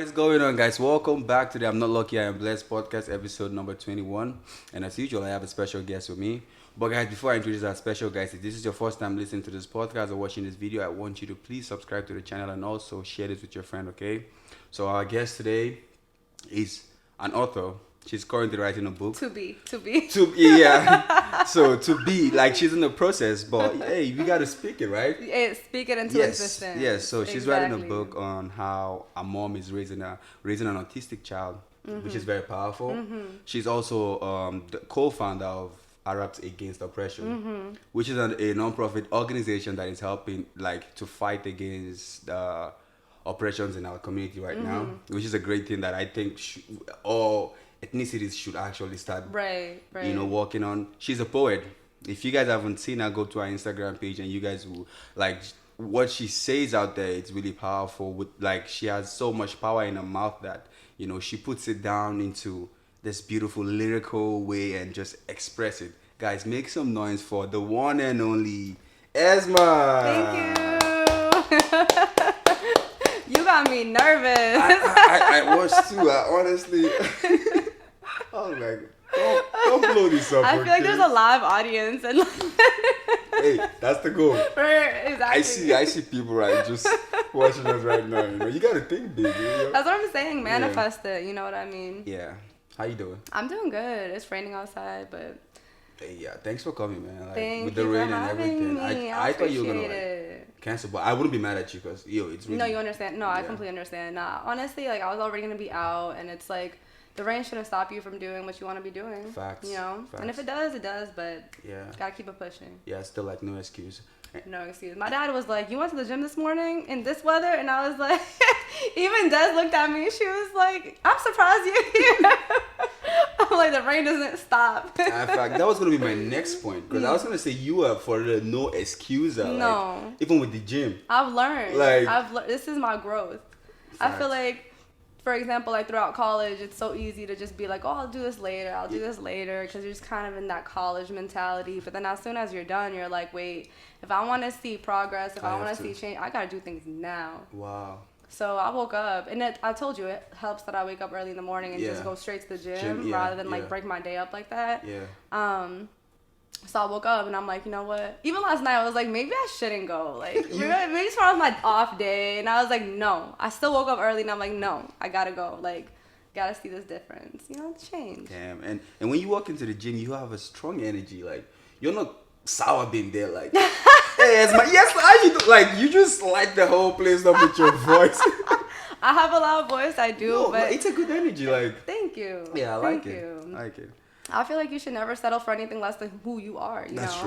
is going on, guys? Welcome back to the I'm Not Lucky, I Am Blessed podcast, episode number 21. And as usual, I have a special guest with me. But guys, before I introduce our special guest, if this is your first time listening to this podcast or watching this video, I want you to please subscribe to the channel and also share this with your friend, okay? So our guest today is an author. She's currently writing a book. To be. Yeah. So to be, like, she's in the process, but hey, we gotta speak it, right? Speak it into existence. Yes. So she's writing a book on how a mom is raising an autistic child, which is very powerful. She's also the co-founder of Arabs Against Oppression, which is a non-profit organization that is helping like to fight against the oppressions in our community right now, which is a great thing that I think all ethnicities should actually start working on. She's a poet. If you guys haven't seen her, go to our Instagram page and you guys will like what she says out there. It's really powerful. With like she has so much power in her mouth that she puts it down into this beautiful lyrical way and just express it. Guys, make some noise for the one and only Essmaa. Thank you. You got me nervous. I was too. I honestly. I was like, don't blow this up. I feel like there's a live audience and. Hey, that's the goal. Exactly. I see people right just watching us right now. You gotta think big. That's what I'm saying. Manifest it. You know what I mean? Yeah. How you doing? I'm doing good. It's raining outside, but. Hey, yeah. Thanks for coming, man. Like, Thank with the you rain for and having everything. me. I thought you were gonna like, cancel, but I wouldn't be mad at you because it's really. No, you understand. No, I completely understand. Nah, honestly, like I was already gonna be out, and it's like. The rain shouldn't stop you from doing what you want to be doing. Facts. Facts. And if it does, it does. But yeah, gotta keep it pushing. Yeah, still like no excuse. No excuse. My dad was like, "You went to the gym this morning in this weather," and I was like, even Des looked at me. She was like, "I'm surprised you're here." I'm like, the rain doesn't stop. In fact, that was gonna be my next point because I was gonna say you are for the no excuse. No. Like, even with the gym. I've learned. This is my growth. Facts. I feel like. For example, like throughout college, it's so easy to just be like, oh, I'll do this later, because you're just kind of in that college mentality. But then as soon as you're done, you're like, wait, if I want to see progress, if I want to see change, I got to do things now. Wow. So I woke up, and I told you, it helps that I wake up early in the morning and just go straight to the gym rather than like break my day up like that. Yeah. So I woke up and I'm like, you know what? Even last night I was like, maybe I shouldn't go. Like, maybe tomorrow's my off day. And I was like, no. I still woke up early and I'm like, no, I gotta go. Like, gotta see this difference. Change. Damn. And when you walk into the gym, you have a strong energy. Like, you're not sour being there. Like, hey, Essmaa, yes, how you do? Like, you just light the whole place up with your voice. I have a loud voice, I do, but it's a good energy. Like, thank you. Yeah, I like it. I feel like you should never settle for anything less than who you are, That's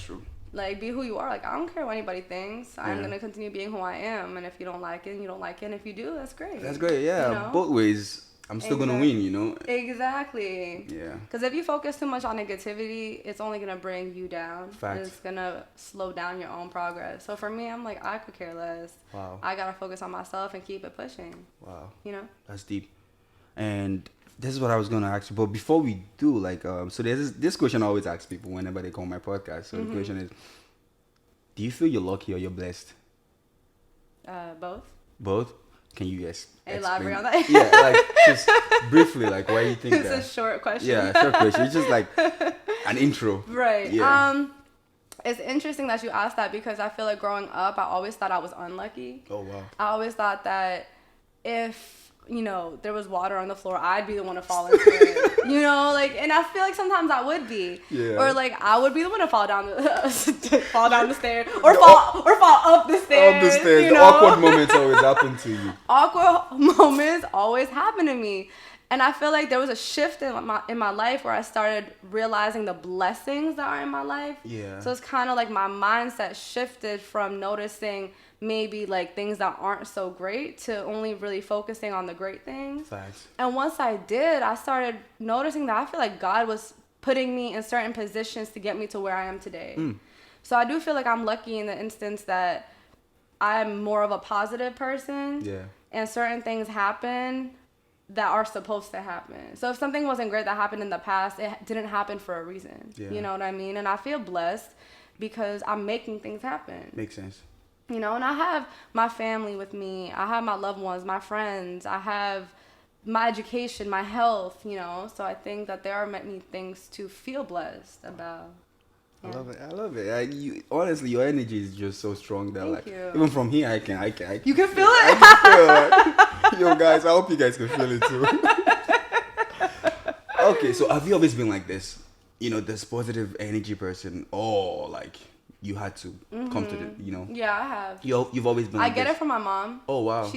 true. Like, be who you are. Like, I don't care what anybody thinks. I'm going to continue being who I am. And if you don't like it, you don't like it. And if you do, that's great. That's great, yeah. Both ways, I'm still going to win, Exactly. Yeah. Because if you focus too much on negativity, it's only going to bring you down. Facts. It's going to slow down your own progress. So for me, I'm like, I could care less. Wow. I got to focus on myself and keep it pushing. Wow. That's deep. And this is what I was going to ask you. But before we do, like, so there's this question I always ask people whenever they come on my podcast. So the question is, do you feel you're lucky or you're blessed? Both. Both? Can you elaborate on that? Yeah, like, just briefly, like, why do you think it's that? It's a short question. Yeah, short question. It's just like an intro. Right. Yeah. It's interesting that you asked that because I feel like growing up, I always thought I was unlucky. Oh, wow. I always thought that if there was water on the floor, I'd be the one to fall into it. And I feel like sometimes I would be. Yeah. Or like I would be the one to fall down the stairs or fall up the stairs. Up the stairs. The awkward moments always happen to you. Awkward moments always happen to me. And I feel like there was a shift in my life where I started realizing the blessings that are in my life. Yeah. So it's kind of like my mindset shifted from noticing maybe like things that aren't so great to only really focusing on the great things. Facts. And once I did, I started noticing that I feel like God was putting me in certain positions to get me to where I am today. So I do feel like I'm lucky in the instance that I'm more of a positive person. Yeah. And certain things happen that are supposed to happen. So if something wasn't great that happened in the past, it didn't happen for a reason. Yeah. You know what I mean? And I feel blessed because I'm making things happen. Makes sense. You know, and I have my family with me. I have my loved ones, my friends. I have my education, my health, you know. So I think that there are many things to feel blessed about. I Yeah. love it. I love it. Honestly, your energy is just so strong that, Thank like, you. even from here, I can. You can feel I it? can feel it. Like, yo, guys, I hope you guys can feel it too. Okay, so have you always been like this? You know, this positive energy person, or like you had to come to the, you know? Yeah, I have. You've always been I like get this? it from my mom. Oh, wow.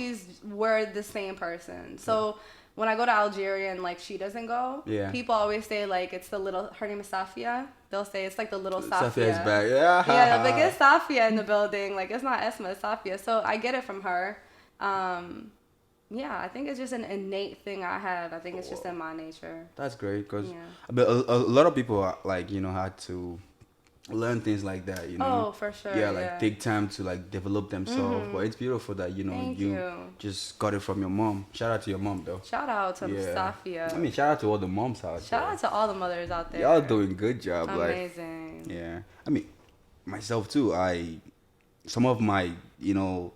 We're the same person. So when I go to Algeria and like she doesn't go, Yeah. people always say like it's the little, her name is Safia. They'll say it's like the little Safia. Safia's back. Yeah. Yeah, they'll be like it's Safia in the building. Like it's not Essmaa, it's Safia. So I get it from her. Yeah, I think it's just an innate thing I have. I think it's just in my nature. That's great, because Yeah. a lot of people are, like, you know, had to learn things like that, you know. Oh, for sure. Yeah, like take time to like develop themselves. But it's beautiful that, you know, Thank you you. just got it from your mom. Shout out to your mom, though. Shout out to Yeah. Safia. I mean, shout out to all the moms out there. Shout out to all the mothers out there. Y'all doing good job. Amazing. Like, yeah. I mean, myself too. Some of my, you know,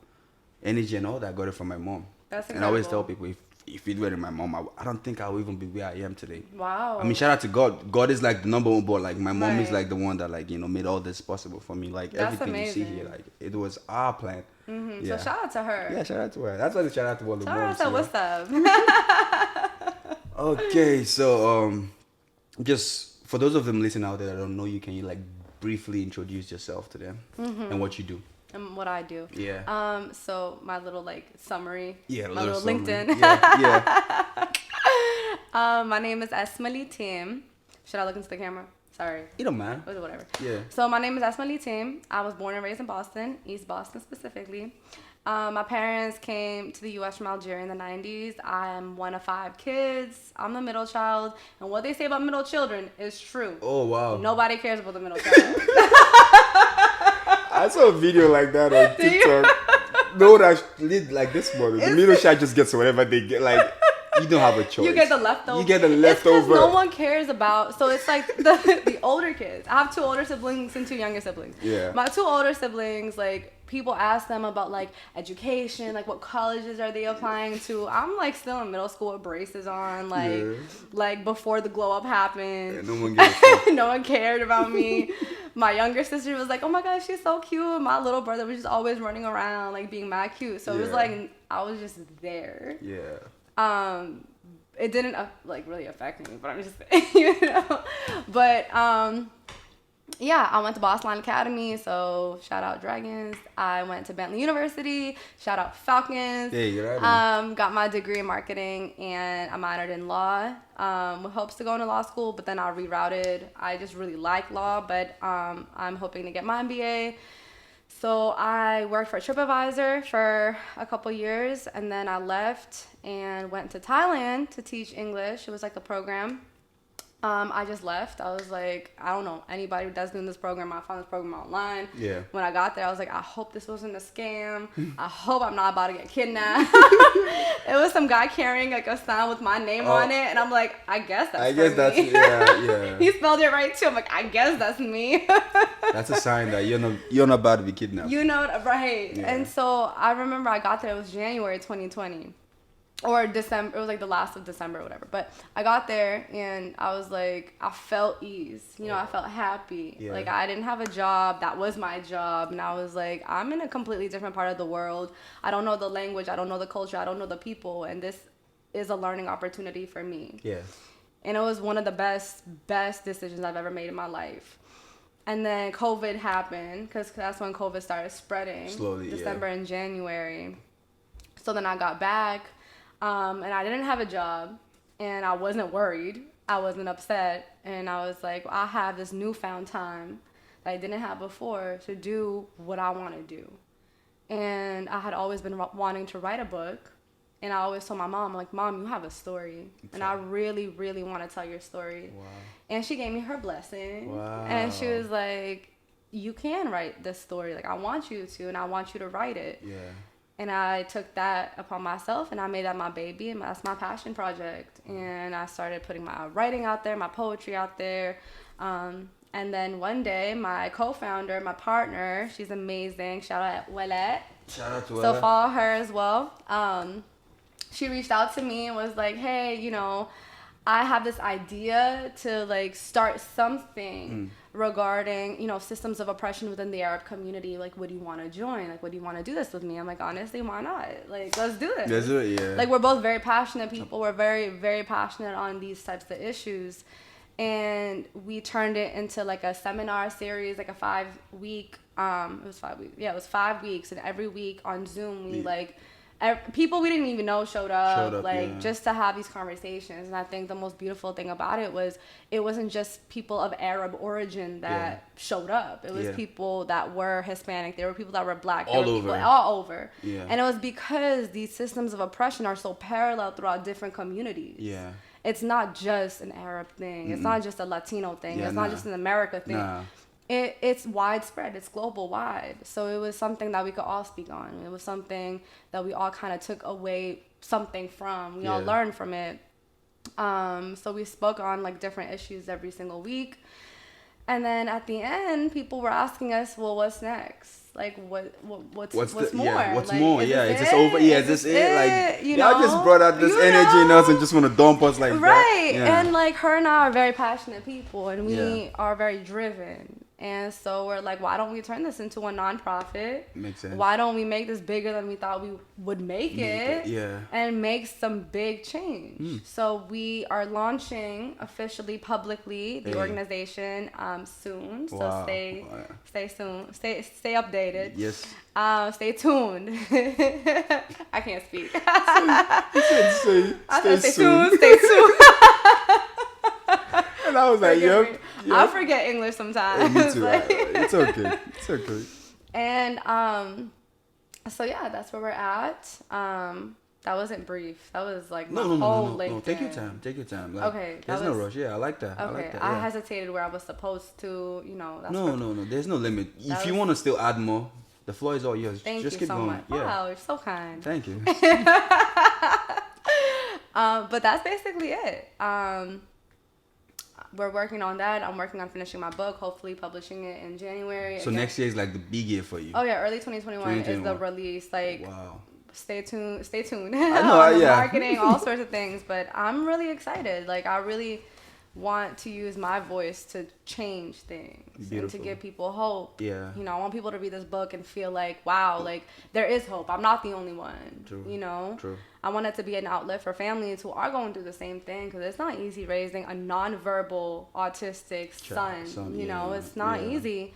energy and all that, I got it from my mom. That's incredible. And I always tell people, if it weren't my mom, I don't think I would even be where I am today. Wow. I mean, shout out to God. God is like the number one, but like my mom is Right. like the one that, like, you know, made all this possible for me. Like That's everything you see amazing. here, like it was our plan. Mm-hmm. Yeah. So shout out to her. Yeah, shout out to her. That's why I shout out to all the Shout moms. out to you know? what's up. Okay, so just for those of them listening out there that don't know you, can you like briefly introduce yourself to them and what you do? And what I do. Yeah. So my little like summary. Yeah, my little summary. LinkedIn. Yeah. My name is Essmaa Tim. Should I look into the camera? Sorry. You don't mind. Whatever. Yeah. So my name is Essmaa Tim. I was born and raised in Boston, East Boston specifically. My parents came to the U.S. from Algeria in the 90s. I'm one of 5 kids. I'm the middle child. And what they say about middle children is true. Oh, wow. Nobody cares about the middle child. I saw a video like that on TikTok. No, that like this morning. The middle child just gets whatever they get. Like, you don't have a choice. You get the leftover. You get the It's 'cause leftover. no one cares about. So it's like the older kids. I have 2 older siblings and 2 younger siblings. Yeah. My 2 older siblings, like, people ask them about like education, like what colleges are they applying to. I'm like still in middle school with braces on, like before the glow up happened. Yeah, no one gives a fuck. No one cared about me. My younger sister was like, oh my gosh, she's so cute. My little brother was just always running around, like being mad cute. So it was like I was just there. Yeah. It didn't like really affect me, but I'm just saying, you know. But yeah, I went to Boss Line Academy, so shout out Dragons. I went to Bentley University, shout out Falcons. Yeah, you're right. Got my degree in marketing, and I minored in law. With hopes to go into law school, but then I rerouted. I just really like law, but I'm hoping to get my MBA. So I worked for TripAdvisor for a couple years, and then I left and went to Thailand to teach English. It was like a program. I just left. I was like, I don't know anybody that's doing this program. I found this program online. Yeah. When I got there, I was like, I hope this wasn't a scam. I hope I'm not about to get kidnapped. It was some guy carrying like a sign with my name on it, and I'm like, I guess that's me. Yeah. He spelled it right too. I'm like, I guess that's me. That's a sign that you're not about to be kidnapped. You know, right? Yeah. And so I remember I got there. It was January 2020. Or December, it was like the last of December or whatever. But I got there and I was like, I felt ease. You know, I felt happy. Yeah. Like I didn't have a job. That was my job. And I was like, I'm in a completely different part of the world. I don't know the language. I don't know the culture. I don't know the people. And this is a learning opportunity for me. Yeah. And it was one of the best decisions I've ever made in my life. And then COVID happened because that's when COVID started spreading. Slowly, December and January. So then I got back. And I didn't have a job, and I wasn't worried. I wasn't upset, and I was like, I have this newfound time that I didn't have before to do what I want to do. And I had always been wanting to write a book, and I always told my mom, like, Mom, you have a story, and I really, really want to tell your story. Wow. And she gave me her blessing, Wow. and she was like, you can write this story. Like, I want you to, and I want you to write it. Yeah. And I took that upon myself, and I made that my baby, and that's my passion project. And I started putting my writing out there, my poetry out there. And then one day, my co-founder, my partner, she's amazing. Shout out Wallet. Shout out to So follow her as well. She reached out to me and was like, hey, you know, I have this idea to like start something regarding, you know, systems of oppression within the Arab community. Like, would you want to join? Like, would you want to do this with me? I'm like, honestly, why not? Like, let's do this. Let's do it, yeah. Like, we're both very passionate people. We're very, very passionate on these types of issues. And we turned it into like a seminar series, like a 5-week, it was 5 weeks. Yeah, it was 5 weeks. And every week on Zoom, we like, people we didn't even know showed up like just to have these conversations. And I think the most beautiful thing about it was it wasn't just people of Arab origin that showed up. It was people that were Hispanic. There were people that were Black. There were people all over. And it was because these systems of oppression are so parallel throughout different communities. It's not just an Arab thing. It's not just a Latino thing. It's not just an America thing. It's widespread. It's global wide. So it was something that we could all speak on. It was something that we all kind of took away something from. We all learned from it. So we spoke on like different issues every single week. And then at the end, people were asking us, well, what's next? Like, what's more? Yeah, what's like, more? Yeah, is this over? Yeah, is this it? Like, you y'all just brought out this energy in us and just want to dump us like that. Right. And like, her and I are very passionate people, and we are very driven. And so we're like, why don't we turn this into a nonprofit? Makes sense. Why don't we make this bigger than we thought we would make it? And make some big change. So we are launching officially, publicly, the organization soon. So stay soon. Stay updated. Yes. Stay tuned. I can't speak. Stay tuned. Stay tuned. And I was like, yep. I forget English sometimes. Me too. It's okay. It's okay. And so yeah, that's where we're at. That wasn't brief. That was like my whole LinkedIn. No. Take your time. Take your time. Like, okay. There's no rush. Yeah, I like that. Okay. I like that. I hesitated where I was supposed to, you know. That's No. There's no limit. If you want to still add more, the floor is all yours. Thank Just you keep so going. much. Wow, you're so kind. Thank you. But that's basically it. We're working on that. I'm working on finishing my book, hopefully publishing it in January. So next year is like the big year for you. Oh yeah, early 2021 is the release. Like, wow. Stay tuned. I know, marketing, all sorts of things. But I'm really excited. Like, I really want to use my voice to change things and to give people hope. Yeah. You know, I want people to read this book and feel like, wow, like there is hope. I'm not the only one. True. You know? True. I want it to be an outlet for families who are going through the same thing, because it's not easy raising a nonverbal autistic son. You know, it's not easy.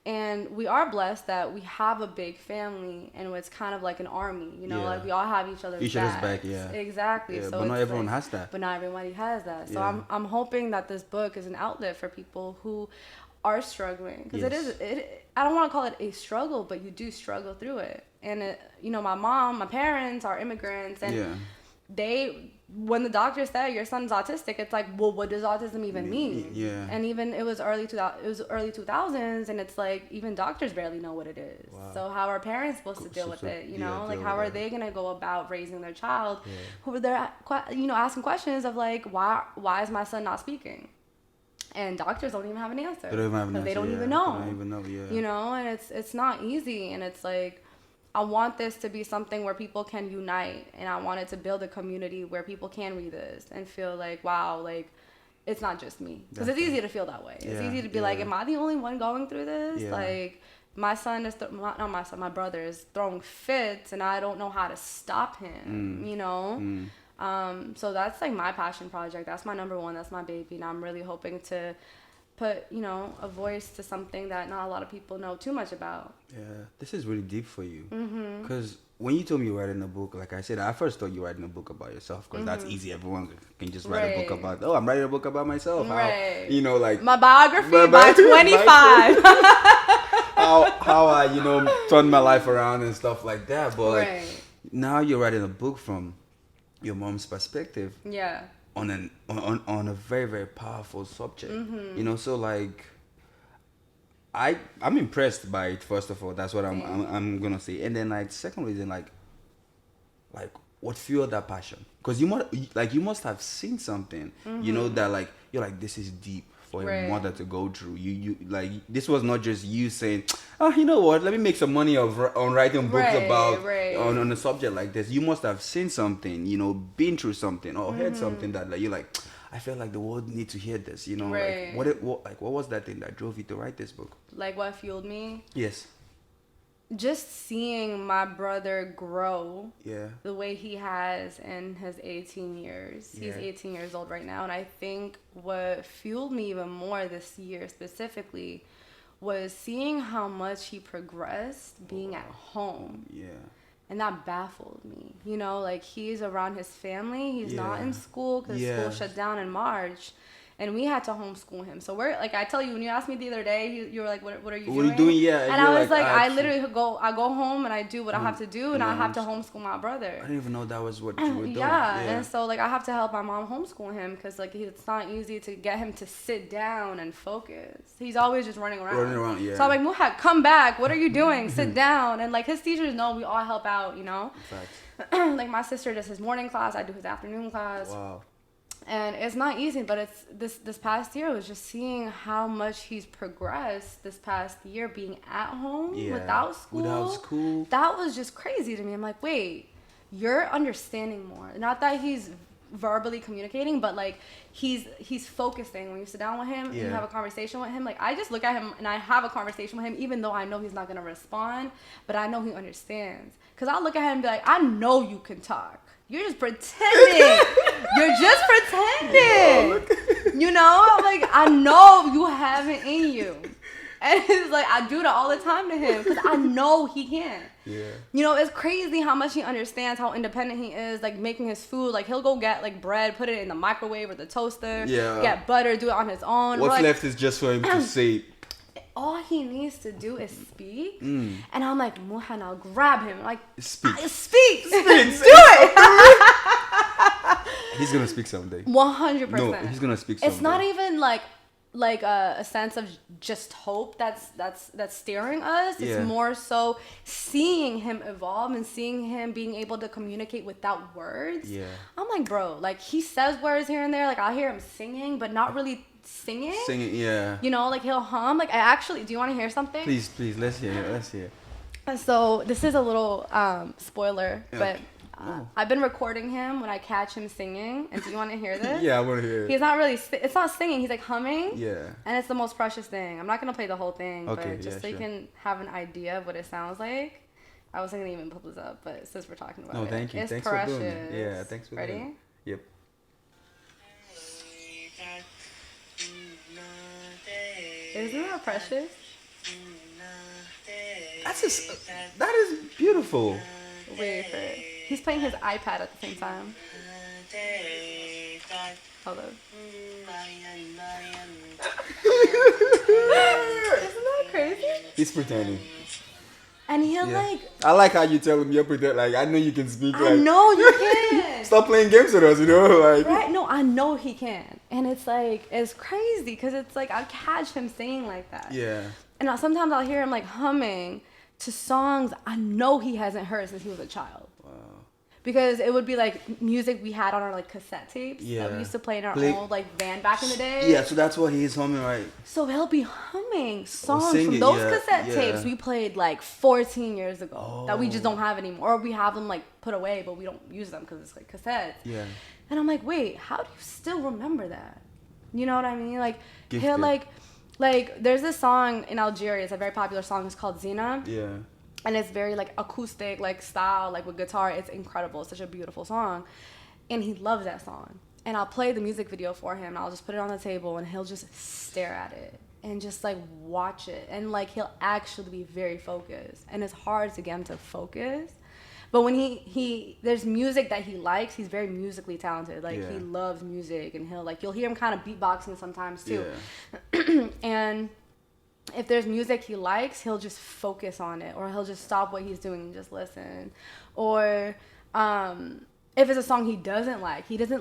And we are blessed that we have a big family, and it's kind of like an army, you know, like we all have each other's back. Exactly. Yeah, so but not everyone has that. But not everybody has that. So I'm hoping that this book is an outlet for people who are struggling, because I don't want to call it a struggle, but you do struggle through it. And you know, my parents are immigrants, and when the doctor said your son's autistic, it's like, well, what does autism even mean? Yeah. And even it was early 2000s, and it's like even doctors barely know what it is. Wow. So how are parents supposed to deal with it? You know, like how are they gonna go about raising their child? Who they're asking questions of like, why is my son not speaking? And doctors don't even have an answer. They don't even have an answer. They don't even know. They don't even know. Yeah. You know, and it's not easy, and it's like, I want this to be something where people can unite, and I want it to build a community where people can read this and feel like, wow, like it's not just me. Because it's easy to feel that way. It's easy to be like, am I the only one going through this? Like, my son is, not my son, my brother is throwing fits, and I don't know how to stop him, you know? So that's like my passion project. That's my number one. That's my baby. And I'm really hoping to put, you know, a voice to something that not a lot of people know too much about. Yeah, this is really deep for you. Because when you told me you were writing a book, like I said, I first thought you were writing a book about yourself, because that's easy. Everyone can just write a book about, I'm writing a book about myself. How, you know, like my biography by 25. how I, you know, turned my life around and stuff like that. But like, now you're writing a book from your mom's perspective. Yeah. On a very, very powerful subject. You know, so like I'm impressed by it, first of all. That's what I'm gonna say. And then like second reason, like what fueled that passion? Because you must have seen something, you know, that like you're like, this is deep for a Right. mother to go through. You like, this was not just you saying, oh, you know what, let me make some money on writing books Right, about right. on a subject like this. You must have seen something, you know, been through something or heard Mm-hmm. something that, like, you're like, I feel like the world need to hear this, you know. Right. Like what was that thing that drove you to write this book? Like, what fueled me? Yes. Just seeing my brother grow Yeah. the way he has in his 18 years. He's Yeah. 18 years old right now. And I think what fueled me even more this year specifically was seeing how much he progressed being at home. Yeah. And that baffled me. You know, like, he's around his family. He's not Yeah. in school because Yeah. school shut down in March. And we had to homeschool him. So we're like, I tell you, when you asked me the other day, you were like, what are you doing? What are you doing? Yeah. And you're I was like, I actually- literally I go home and I do what I have to do, and I have to homeschool my I brother. didn't even know that was what you were doing. Yeah, and so like I have to help my mom homeschool him because like it's not easy to get him to sit down and focus. He's always just running around. Running around, yeah. So I'm like, Muhad, come back. What are you doing? Sit down. And like his teachers know we all help out, you know. Facts. Like my sister does his morning class, I do his afternoon class. Wow. And it's not easy, but it's this past year was just seeing how much he's progressed this past year being at home Yeah. without school. Without school. That was just crazy to me. I'm like, wait, you're understanding more. Not that he's verbally communicating, but like he's focusing. When you sit down with him and you Yeah. have a conversation with him, like I just look at him and I have a conversation with him, even though I know he's not gonna respond, but I know he understands. Cause I'll look at him and be like, I know you can talk. You're just pretending. You're just pretending. You know? Like, I know you have it in you. And it's like, I do that all the time to him because I know he can. Yeah. You know, it's crazy how much he understands, how independent he is, like making his food. Like, he'll go get like bread, put it in the microwave or the toaster, Yeah. get butter, do it on his own. What's We're like, left is just for him to say. all he needs to do is speak. And I'm like, Muhan, I'll grab him. Like, Speak. Speak. Speak. Do it. He's gonna speak someday. 100%. No, he's gonna speak someday. It's not even like a sense of just hope that's steering us. It's Yeah. more so seeing him evolve and seeing him being able to communicate without words. Yeah. I'm like, bro, like he says words here and there. Like I'll hear him singing, but not really singing. Singing, yeah. You know, like he'll hum. Like I actually, do you want to hear something? Please, let's hear it. Let's hear it. And so this is a little spoiler, but Okay. Oh. I've been recording him when I catch him singing. And do you want to hear this? Yeah, I want to hear it. He's not really, it's not singing, he's like humming. Yeah. And it's the most precious thing. I'm not going to play the whole thing, Okay, but just yeah, so you sure. can have an idea of what it sounds like. I wasn't going to even put this up, but since we're talking about No, it. thank you. It's Thanks precious. for doing it. Yeah, thanks for Ready? doing it. Yep. Isn't that precious? That is beautiful. Wait for it. He's playing his iPad at the same time. Hold on. Isn't that crazy? He's pretending. And he'll Yeah. like, I like how you tell him you're pretending. Like, I know you can speak. I Like, know you can. stop playing games with us, you know? Like, Right? No, I know he can. And it's like, it's crazy because it's like, I catch him singing like that. yeah. And sometimes I'll hear him like humming to songs I know he hasn't heard since he was a child. Wow. Because it would be like music we had on our like cassette tapes that Yeah. we used to play in our Play- old like van back in the day. Yeah, so that's what he's humming, right? So he'll be humming songs sing from it, those yeah, cassette yeah. tapes we played like 14 years ago that we just Oh. don't have anymore. Or we have them like put away, but we don't use them because it's like cassettes. Yeah. And I'm like, wait, how do you still remember that? You know what I mean? Like, Gifted. he'll like, there's this song in Algeria. It's a very popular song. It's called Zina. Yeah. And it's very like acoustic, like style, like with guitar. It's incredible. It's such a beautiful song. And he loves that song. And I'll play the music video for him. I'll just put it on the table and he'll just stare at it and just like watch it. And like he'll actually be very focused. And it's hard to get him to focus. But when he there's music that he likes, he's very musically talented. Like Yeah. he loves music and he'll like, you'll hear him kind of beatboxing sometimes too. Yeah. And if there's music he likes, he'll just focus on it, or he'll just stop what he's doing and just listen. Or if it's a song he doesn't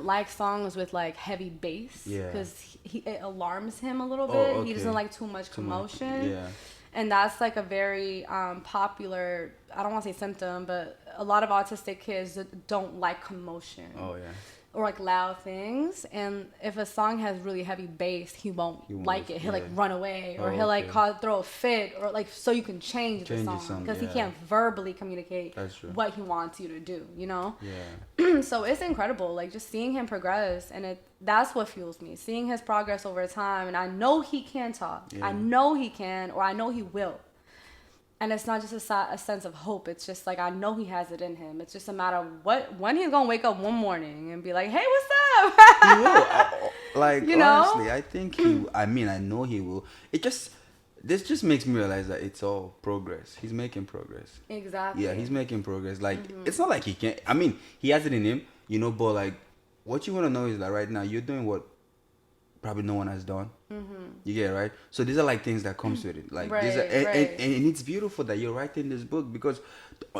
like songs with like heavy bass, Yeah. because it alarms him a little Oh, bit. okay. He doesn't like too much commotion. Yeah. And that's like a very popular I don't want to say symptom, but a lot of autistic kids don't like commotion. Oh yeah. Or like loud things, and if a song has really heavy bass, he won't like it. He'll like run away, or he'll like throw a fit, or like so you can change the song because he can't verbally communicate what he wants you to do. You know. Yeah. So it's incredible, like just seeing him progress, and that's what fuels me. Seeing his progress over time, and I know he can talk. Yeah. I know he can, or I know he will. And it's not just a sense of hope. It's just like, I know he has it in him. It's just a matter of when he's going to wake up one morning and be like, hey, what's up? He will. Like, you honestly, know? I think I know he will. This just makes me realize that it's all progress. He's making progress. Exactly. Yeah, he's making progress. Like, it's not like he can't. I mean, he has it in him, you know, but like, what you want to know is that right now you're doing what probably no one has done. You get it, right? So these are like things that comes with it. Like, and it's beautiful that you're writing this book, because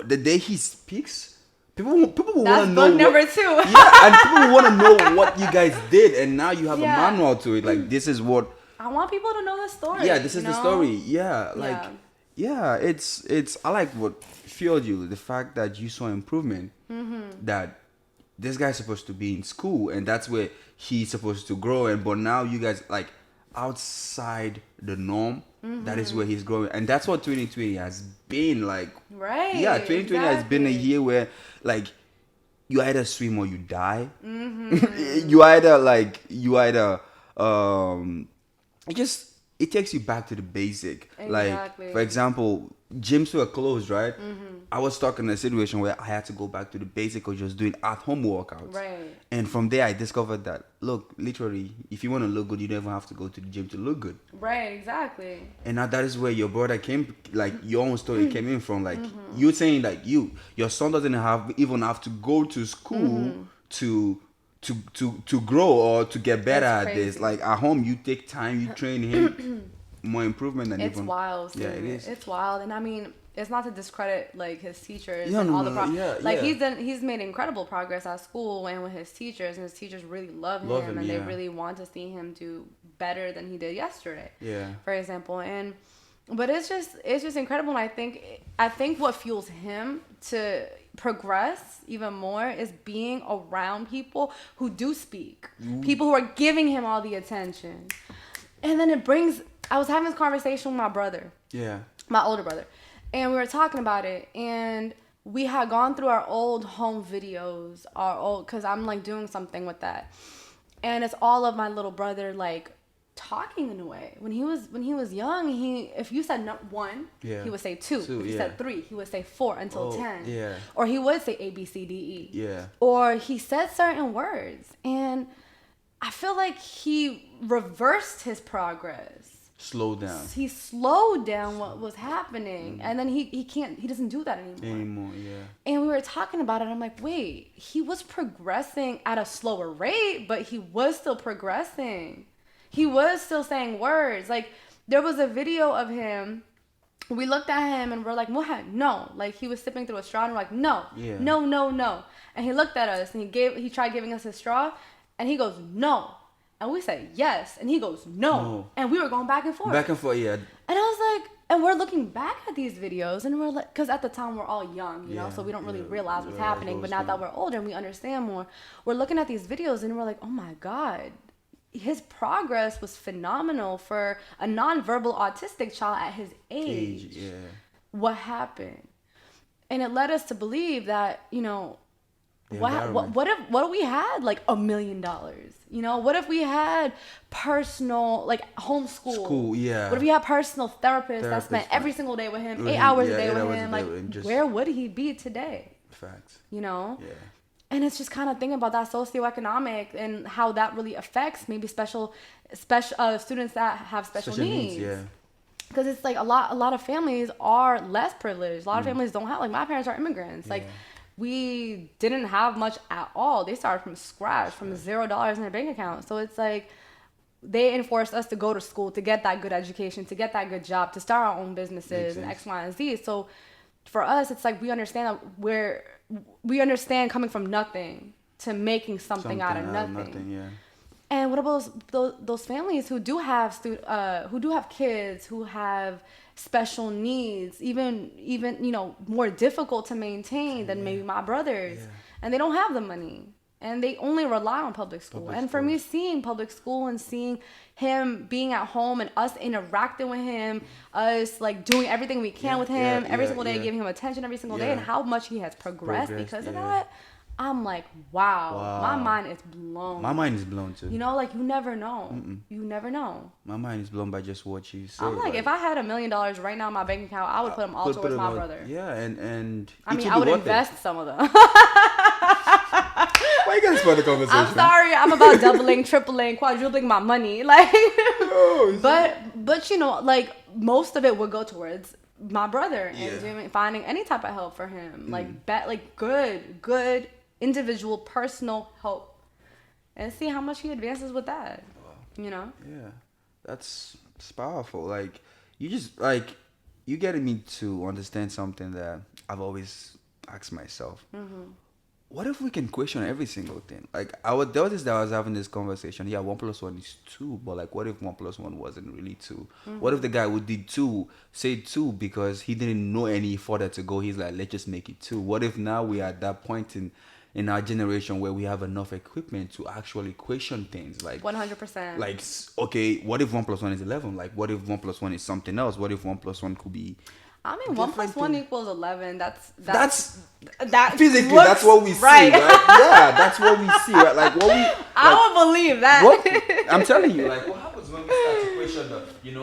the day he speaks, people will want to know. Book number 2. Yeah, and people want to know what you guys did, and now you have a manual to it. Like, this is what I want people to know the story. Yeah, this is the story. Yeah, like it's I like what fueled you, the fact that you saw improvement. That this guy's supposed to be in school, and that's where he's supposed to grow, and but now you guys like outside the norm. That is where he's growing, and that's what 2020 has been like. Right. Yeah, 2020 has been a year where like you either swim or you die. you either it takes you back to the basic. Exactly. Like, for example, gyms were closed, right? I was stuck in a situation where I had to go back to the basic of just doing at-home workouts. Right. And from there, I discovered that, look, literally, if you want to look good, you don't even have to go to the gym to look good. Right, exactly. And now that is where your brother came, like, your own story came in from. Like, you're saying that your son doesn't even have to go to school to grow or to get better at this. Like, at home, you take time, you train him. More improvement than it's even wild. Yeah, it is. It's wild, and I mean, it's not to discredit like his teachers and all the progress. He's made incredible progress at school and with his teachers, and his teachers really love him, and they really want to see him do better than he did yesterday. Yeah. For example, but it's just incredible, and I think what fuels him to progress even more is being around people who do speak, people who are giving him all the attention, and then I was having this conversation with my brother. Yeah. My older brother. And we were talking about it. And we had gone through our old home videos, because I'm like doing something with that. And it's all of my little brother like talking in a way. When he was young, if you said 1, he would say 2. If you said 3, he would say 4 until 10. Yeah. Or he would say A, B, C, D, E. Yeah. Or he said certain words. And I feel like he reversed his progress. Slowed down. He slowed down what was happening, and then he doesn't do that anymore. Yeah. And we were talking about it. I'm like, wait, he was progressing at a slower rate, but he was still progressing. He was still saying words. Like, there was a video of him. We looked at him and we're like, Mohammed, no. Like, he was sipping through a straw and we're like, no, no. And he looked at us and he tried giving us his straw, and he goes, no. And we said yes, and he goes no. And we were going back and forth. Yeah. And I was like, and we're looking back at these videos, and we're like, because at the time we're all young, you know, so we don't really realize what's happening. But now that we're older and we understand more, we're looking at these videos and we're like, oh my God, his progress was phenomenal for a nonverbal autistic child at his age. Yeah. What happened? And it led us to believe that, you know, what if we had like $1 million? You know, what if we had personal, like, homeschool? What if we had personal therapists that spent every single day with him, 8 hours a day with him? Like, where would he be today? Facts. You know? Yeah. And it's just kind of thinking about that socioeconomic and how that really affects maybe special students that have special needs. Yeah. Because it's like a lot of families are less privileged. A lot of families don't have, like, my parents are immigrants. Like, we didn't have much at all. They started from scratch, from $0 in their bank account. So it's like they enforced us to go to school, to get that good education, to get that good job, to start our own businesses and X, Y, and Z. So for us, it's like we understand that we understand coming from nothing to making something out of nothing. And what about those families who do have kids who have special needs, even more difficult to maintain than maybe my brothers, and they don't have the money, and they only rely on public school. And for me, seeing public school and seeing him being at home and us interacting with him, us like doing everything we can with him every single day, giving him attention every single day, and how much he has progressed because of that. I'm like, wow, my mind is blown. My mind is blown too. You like you never know. You never know. My mind is blown by just what you say. I'm like, if I had $1 million right now in my bank account, I would put them all towards my brother. Yeah, and I mean, I would invest some of them. Why you gotta spoil the conversation? I'm sorry, I'm about doubling, tripling, quadrupling my money. Like, but like most of it would go towards my brother and finding any type of help for him, like good individual personal help, and see how much he advances with that. Yeah, that's powerful. Like you getting me to understand something that I've always asked myself. What if we can question every single thing? Like there was this that I was having this conversation. Yeah, 1 + 1 is 2, but like, what if 1 + 1 wasn't really 2? What if the guy who did 2 said 2 because he didn't know any further to go? He's like, let's just make it 2. What if now we are at that point in our generation where we have enough equipment to actually question things? Like 100%. Like, okay, what if 1 + 1 is 11? Like, what if 1 + 1 is something else? What if 1 + 1 could be? I mean, 1 + 1 equals 11. That's physically that's what we see, right? Yeah, that's what we see, right? Like what we. I would believe that. I'm telling you, like what happens when we start to question the,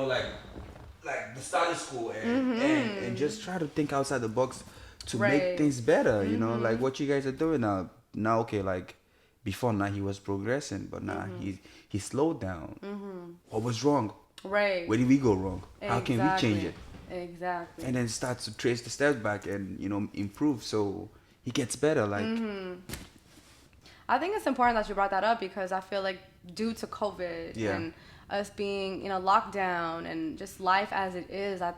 like the status quo and just try to think outside the box to make things better. Like what you guys are doing now. Now, okay, like before now he was progressing, but now he slowed down. What was wrong? Right. Where did we go wrong? Exactly. How can we change it? Exactly. And then start to trace the steps back and improve so he gets better. Like I think it's important that you brought that up because I feel like due to COVID and us being locked down and just life as it is, I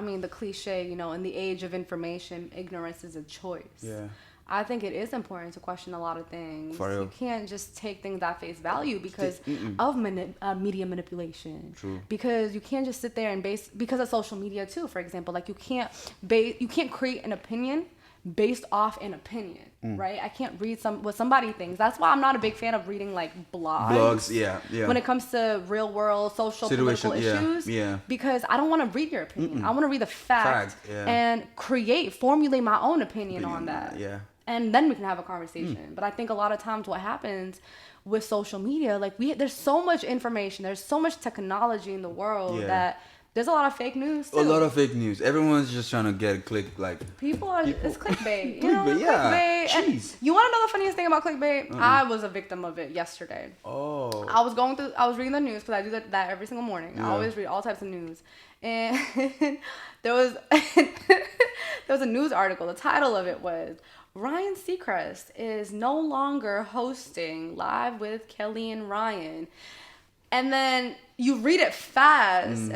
mean the cliche, in the age of information, ignorance is a choice. Yeah. I think it is important to question a lot of things. For real. You can't just take things at face value because of media manipulation. True. Because you can't just sit there and because of social media too, for example. Like you can't create an opinion based off an opinion, right? I can't read what somebody thinks. That's why I'm not a big fan of reading like blogs. Yeah. When it comes to real world social political issues, because I don't want to read your opinion. I want to read the fact and formulate my own opinion on that. Yeah. And then we can have a conversation. But I think a lot of times what happens with social media, like there's so much information, there's so much technology in the world that there's a lot of fake news too. A lot of fake news. Everyone's just trying to get a click. Like it's clickbait. Clickbait. Jeez. You want to know the funniest thing about clickbait? I was a victim of it yesterday. Oh. I was reading the news because I do that every single morning. I always read all types of news. And there was a news article. The title of it was Ryan Seacrest is no longer hosting Live with Kelly and Ryan. And then you read it fast,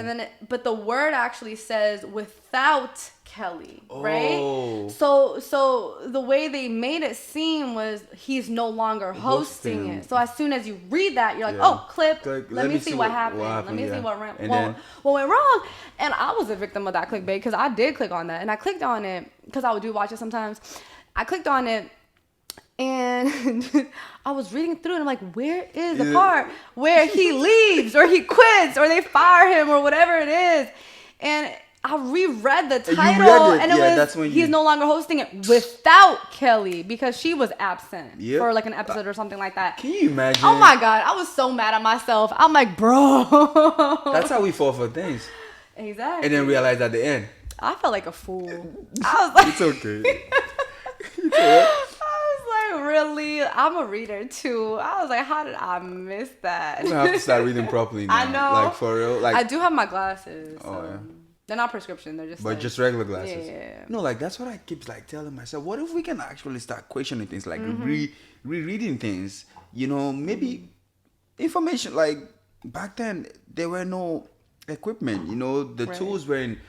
but the word actually says without Kelly, right? So the way they made it seem was he's no longer hosting it. So as soon as you read that, you're like, oh, clip. Let me see what happened. Let me see what went wrong. And I was a victim of that clickbait because I did click on that, and I clicked on it because I would watch it sometimes. I clicked on it. And I was reading through and I'm like, where is the part where he leaves or he quits or they fire him or whatever it is? And I reread the title and it was he's no longer hosting it without Kelly because she was absent for like an episode or something like that. Can you imagine? Oh my God. I was so mad at myself. I'm like, bro. That's how we fall for things. Exactly. And then realize at the end. I felt like a fool. I was like, it's okay. It's okay. Really? I'm a reader too. I was like, how did I miss that? You have to start reading properly now. I know. Like for real. Like I do have my glasses. They're not prescription. They're just just regular glasses. Yeah. No, like that's what I keep like telling myself. What if we can actually start questioning things, like rereading things? Maybe information. Like back then, there were no equipment. The tools were in.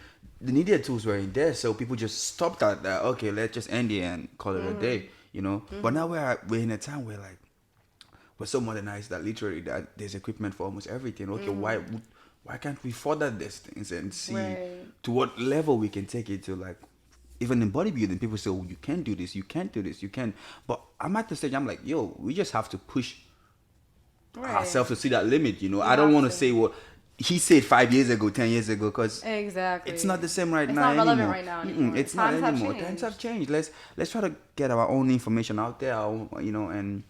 The needed tools were in there, so people just stopped at that. Okay, let's just end it and call it a day. But now we're in a time where like we're so modernized that literally that there's equipment for almost everything. Okay, why can't we further these things and see to what level we can take it to? Like, even in bodybuilding, people say, oh, you can't do this, you can't do this, you can't. But I'm at the stage, I'm like, yo, we just have to push ourselves to see that limit, you know. I don't want to say what he said 5 years ago, 10 years ago, because it's not the same right now. It's not relevant right now anymore. It's not anymore. Times have changed. Let's try to get our own information out there, you know, and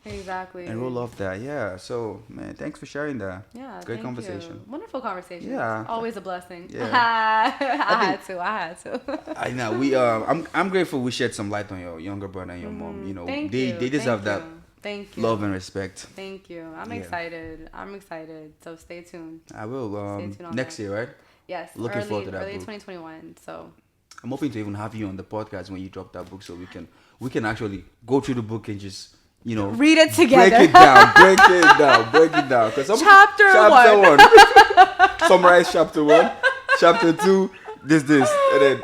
roll off that. Yeah. So, man, thanks for sharing that. Yeah. Great conversation. Wonderful conversation. Yeah. Always a blessing. Yeah. I had to. I know. I'm grateful we shed some light on your younger brother and your mom. You know, they deserve that. Thank you. Love and respect. Thank you. I'm excited. So stay tuned. I will. Next year, right? Yes. Looking forward to that early book. 2021. So I'm hoping to even have you on the podcast when you drop that book, so we can actually go through the book and just, you know, read it together. Break it down. Chapter 1. Summarize chapter 1, chapter 2, this, and then.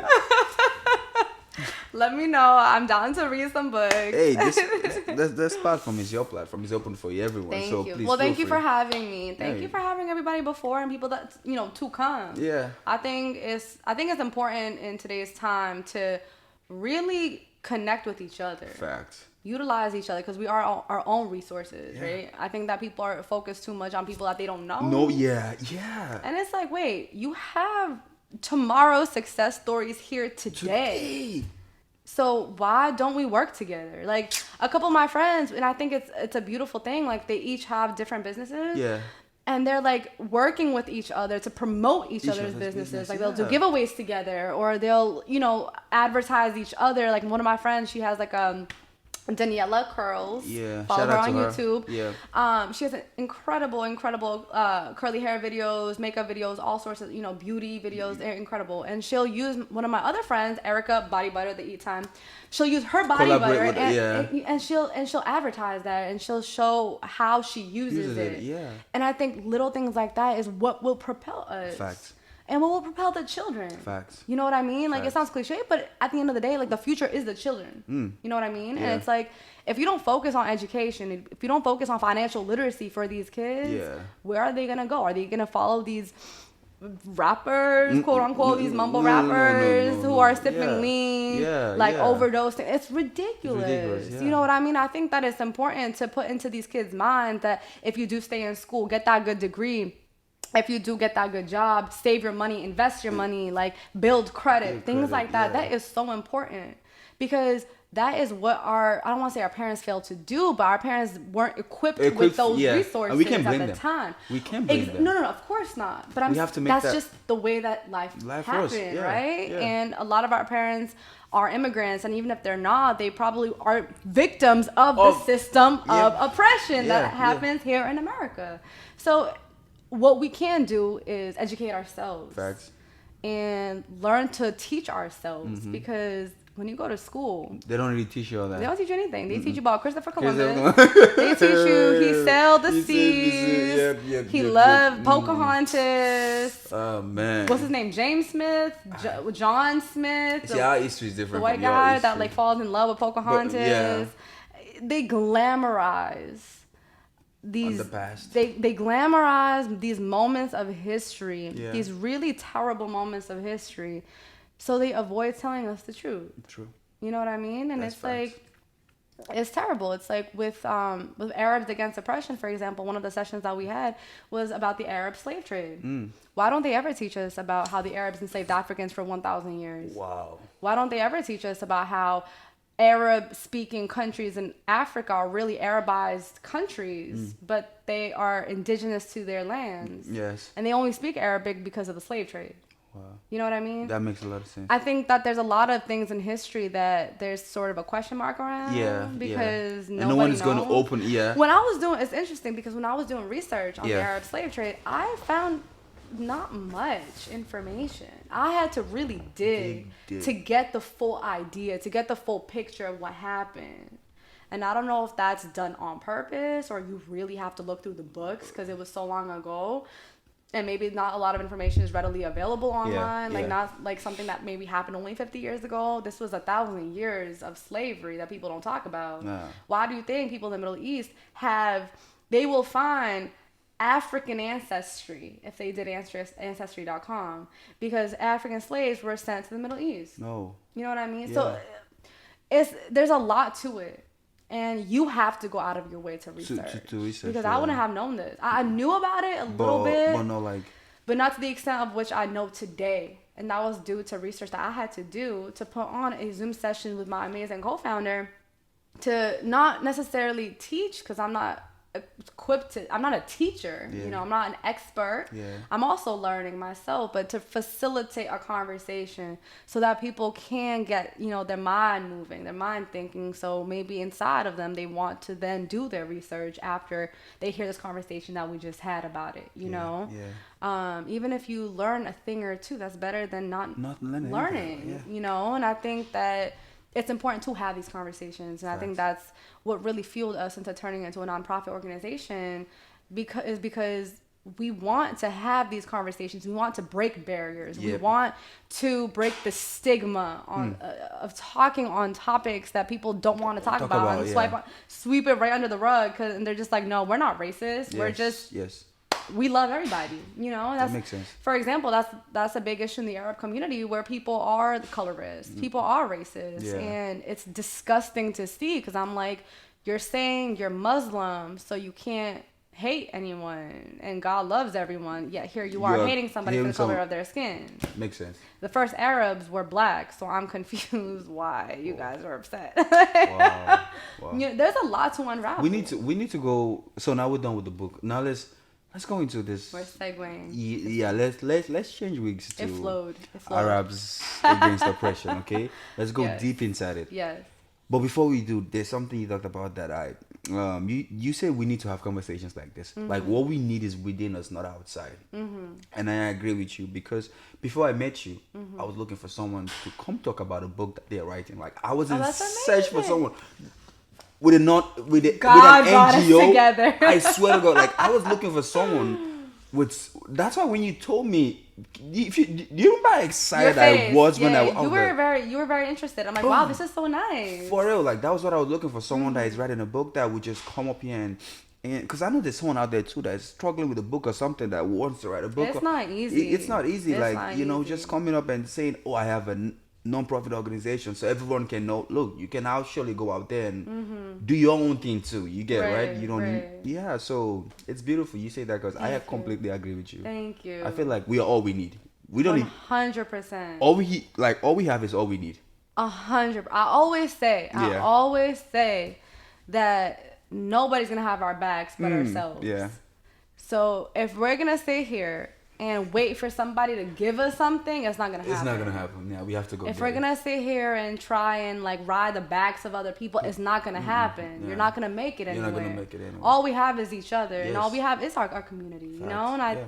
Let me know. I'm down to read some books. Hey, this platform is your platform. It's open for everyone. Thank so you. Please well, thank feel you free. for having me. Thank you for having everybody before and people that, you know, to come. Yeah. I think it's important in today's time to really connect with each other. Facts. Utilize each other because we are our own resources, right? I think that people are focused too much on people that they don't know. No, yeah. And it's like, wait, you have tomorrow's success stories here today. So why don't we work together? Like a couple of my friends, and I think it's a beautiful thing. Like they each have different businesses. Yeah. And they're like working with each other to promote each other's businesses. Like they'll do giveaways together, or they'll, you know, advertise each other. Like one of my friends, she has like Daniela Curls. Yeah. Follow Shout her out on to her. YouTube. Yeah. She has an incredible curly hair videos, makeup videos, all sorts of, you know, beauty videos. They're incredible. And she'll use one of my other friends, Erica Body Butter, the Eat Time. She'll use her body butter and she'll advertise that, and she'll show how she uses it. Yeah. And I think little things like that is what will propel us. Facts. And what will propel the children. Facts. You know what I mean? Like, Facts. it sounds cliche, but at the end of the day, like, the future is the children. You know what I mean? Yeah. And it's like, if you don't focus on education, if you don't focus on financial literacy for these kids, where are they going to go? Are they going to follow these rappers, quote unquote, these mumble rappers who are sipping lean, overdosing? It's ridiculous. You know what I mean? I think that it's important to put into these kids' minds that if you do stay in school, get that good degree, if you do get that good job, save your money, invest your money, like build credit, things like that. That is so important, because that is what I don't want to say our parents failed to do, but our parents weren't equipped with those resources and we can't blame at the time. We can't blame them. No, of course not. But we have to make that's just the way that life happened, right? Yeah. And a lot of our parents are immigrants, and even if they're not, they probably are victims of the system of oppression that happens here in America. So what we can do is educate ourselves. Facts. And learn to teach ourselves, because when you go to school, they don't really teach you all that. They don't teach you anything. They teach you about Christopher Columbus. They teach you he sailed the seas. He loved Pocahontas. Oh man. What's his name? James Smith, John Smith. See, our history is different. The white guy that like falls in love with Pocahontas. They glamorize these the past. They glamorize these moments of history, these really terrible moments of history, so they avoid telling us the truth. True. You know what I mean? And That's it's facts. like, it's terrible. It's like with Arabs against oppression, for example, one of the sessions that we had was about the Arab slave trade. Why don't they ever teach us about how the Arabs enslaved Africans for 1,000 years? Wow. Why don't they ever teach us about how Arab-speaking countries in Africa are really Arabized countries, but they are indigenous to their lands. Yes. And they only speak Arabic because of the slave trade. Wow. You know what I mean? That makes a lot of sense. I think that there's a lot of things in history that there's sort of a question mark around. Because no one is going to open. When I was doing, it's interesting because when I was doing research on the Arab slave trade, I found not much information. I had to really dig to get the full idea, to get the full picture of what happened. And I don't know if that's done on purpose or you really have to look through the books because it was so long ago. And maybe not a lot of information is readily available online. Not like something that maybe happened only 50 years ago. This was 1,000 years of slavery that people don't talk about. Why do you think people in the Middle East have they will find African ancestry if they did ancestry.com, because African slaves were sent to the Middle East. No. You know what I mean? Yeah. So there's a lot to it. And you have to go out of your way to research. To research. Because I wouldn't have known this. I knew about it a little bit. But no, like. But not to the extent of which I know today. And that was due to research that I had to do to put on a Zoom session with my amazing co-founder to not necessarily teach, because I'm not equipped to, I'm not a teacher, you know, I'm not an expert. I'm also learning myself, but to facilitate a conversation so that people can get, you know, their mind moving, their mind thinking. So maybe inside of them, they want to then do their research after they hear this conversation that we just had about it, you know? Even if you learn a thing or two, that's better than not learning, you know? And I think that it's important to have these conversations. And I think that's what really fueled us into turning into a nonprofit organization, because we want to have these conversations. We want to break barriers. We want to break the stigma on of talking on topics that people don't want to talk about and sweep it right under the rug, and they're just like, no, we're not racist. We're just we love everybody, you know. And that makes sense. For example, that's a big issue in the Arab community, where people are colorist, people are racist, and it's disgusting to see, because I'm like, you're saying you're Muslim, so you can't hate anyone, and God loves everyone, yet here you are hating somebody for the color of their skin. Makes sense. The first Arabs were black, so I'm confused why you guys are upset. Wow. You know, there's a lot to unravel. We need to go. So now we're done with the book. Now let's go into this. We're segueing. Yeah, let's change wigs to It flowed. Arabs against oppression. Okay, let's go deep inside it. Yes. But before we do, there's something you talked about that you said we need to have conversations like this. Like, what we need is within us, not outside. And I agree with you, because before I met you, I was looking for someone to come talk about a book that they're writing. Like, I was in search for someone with an NGO. Together. I swear to God, like, I was looking for someone with. That's why when you told me, do you remember how excited I was when you were very interested. I'm like, wow, this is so nice. For real, like, that was what I was looking for. Someone that is writing a book that would just come up here and because I know there's someone out there too that is struggling with a book or something that wants to write a book. It's not easy. It's not easy. Just coming up and saying, oh, I have a non-profit organization, so everyone can know, look, you can actually go out there and do your own thing too. You get right? You don't need, so it's beautiful you say that, because I completely agree with you. Thank you. I feel like we are all we need. We don't 100%. All we have is all we need. 100%. I always say that nobody's gonna have our backs but ourselves. Yeah. So if we're gonna stay here and wait for somebody to give us something, it's not gonna happen. It's not gonna happen. Yeah, we have to go. If we're gonna sit here and try and like ride the backs of other people, it's not gonna happen. Yeah. You're not gonna make it anywhere. You're not gonna make it anywhere. All we have is each other, and all we have is our community. You know, and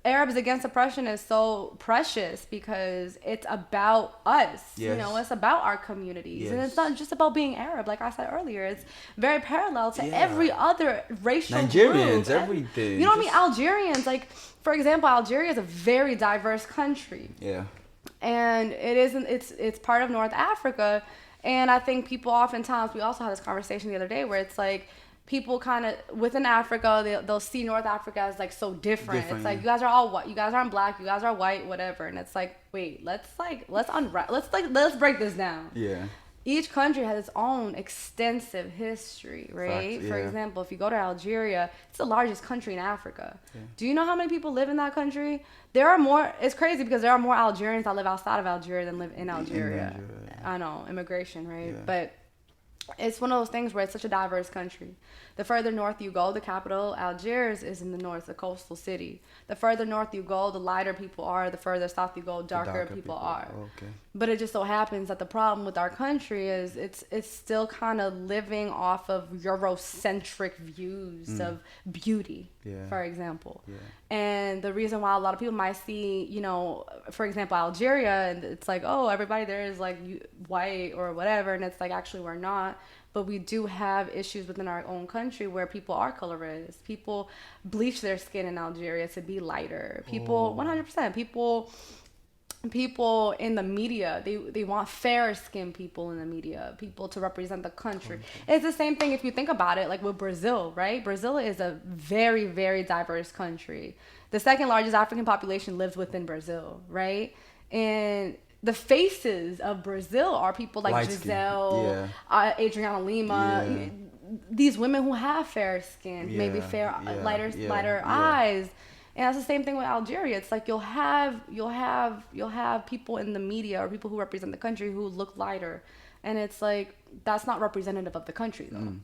Arabs Against Oppression is so precious because it's about us. You know, it's about our communities. And it's not just about being Arab. Like I said earlier, it's very parallel to every other racial Nigerians, group. everything. You know what I mean? Algerians, like, for example, Algeria is a very diverse country. Yeah. And it's part of North Africa. And I think people oftentimes, we also had this conversation the other day where it's like, people kind of within Africa, they'll see North Africa as like so different. It's like, you guys are all white, you guys aren't black, you guys are white, whatever. And it's like, wait, let's break this down. Yeah. Each country has its own extensive history, right? Facts, For example, if you go to Algeria, it's the largest country in Africa. Yeah. Do you know how many people live in that country? There are more. It's crazy because there are more Algerians that live outside of Algeria than live in Algeria. I know, immigration, right? Yeah. But it's one of those things where it's such a diverse country. The further north you go, the capital, Algiers, is in the north, a coastal city. The further north you go, the lighter people are. The further south you go, darker people are. Okay. But it just so happens that the problem with our country is it's still kind of living off of Eurocentric views of beauty, for example. Yeah. And the reason why a lot of people might see, you know, for example, Algeria, and it's like, oh, everybody there is like white or whatever, and it's like, actually, we're not. But we do have issues within our own country where people are colorist. People bleach their skin in Algeria to be lighter. People, 100%. People people in the media, they want fair skinned people in the media, people to represent the country. It's the same thing if you think about it, like with Brazil, right? Brazil is a very, very diverse country. The second largest African population lives within Brazil, right? And the faces of Brazil are people like Giselle, Adriana Lima, these women who have fair skin, maybe fair, lighter eyes. And that's the same thing with Algeria. It's like you'll have people in the media or people who represent the country who look lighter, and it's like that's not representative of the country though.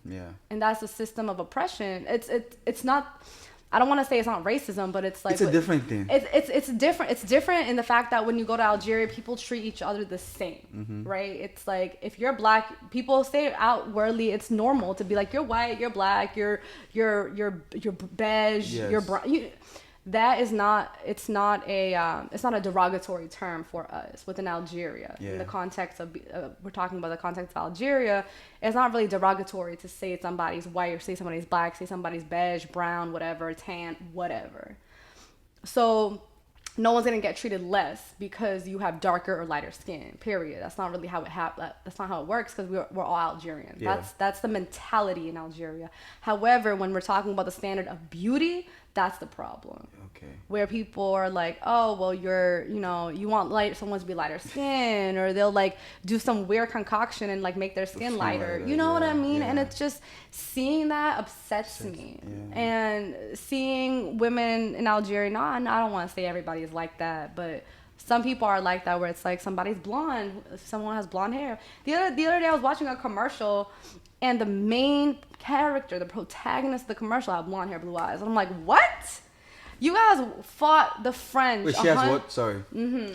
And that's a system of oppression. It's not. I don't want to say it's not racism, but it's like it's a different thing. It's different. It's different in the fact that when you go to Algeria, people treat each other the same, right? It's like if you're black, people say outwardly it's normal to be like you're white, you're black, you're beige, you're brown. That is not. It's not a derogatory term for us within Algeria. In the context of we're talking about the context of Algeria, it's not really derogatory to say somebody's white or say somebody's black, say somebody's beige, brown, whatever, tan, whatever. So no one's gonna get treated less because you have darker or lighter skin. Period. That's not really how it that's not how it works because we're all Algerian. That's the mentality in Algeria. However, when we're talking about the standard of beauty, that's the problem. Okay. Where people are like, oh, well, you want someone to be lighter skin, or they'll like do some weird concoction and like make their skin lighter. You know what I mean? And it's just seeing that upsets me. And seeing women in Algeria, I don't want to say everybody is like that, but some people are like that where it's like somebody's blonde, someone has blonde hair. The other day I was watching a commercial and the main character, the protagonist of the commercial had blonde hair, blue eyes. And I'm like, what? You guys fought the French. Wait, she has what? Sorry.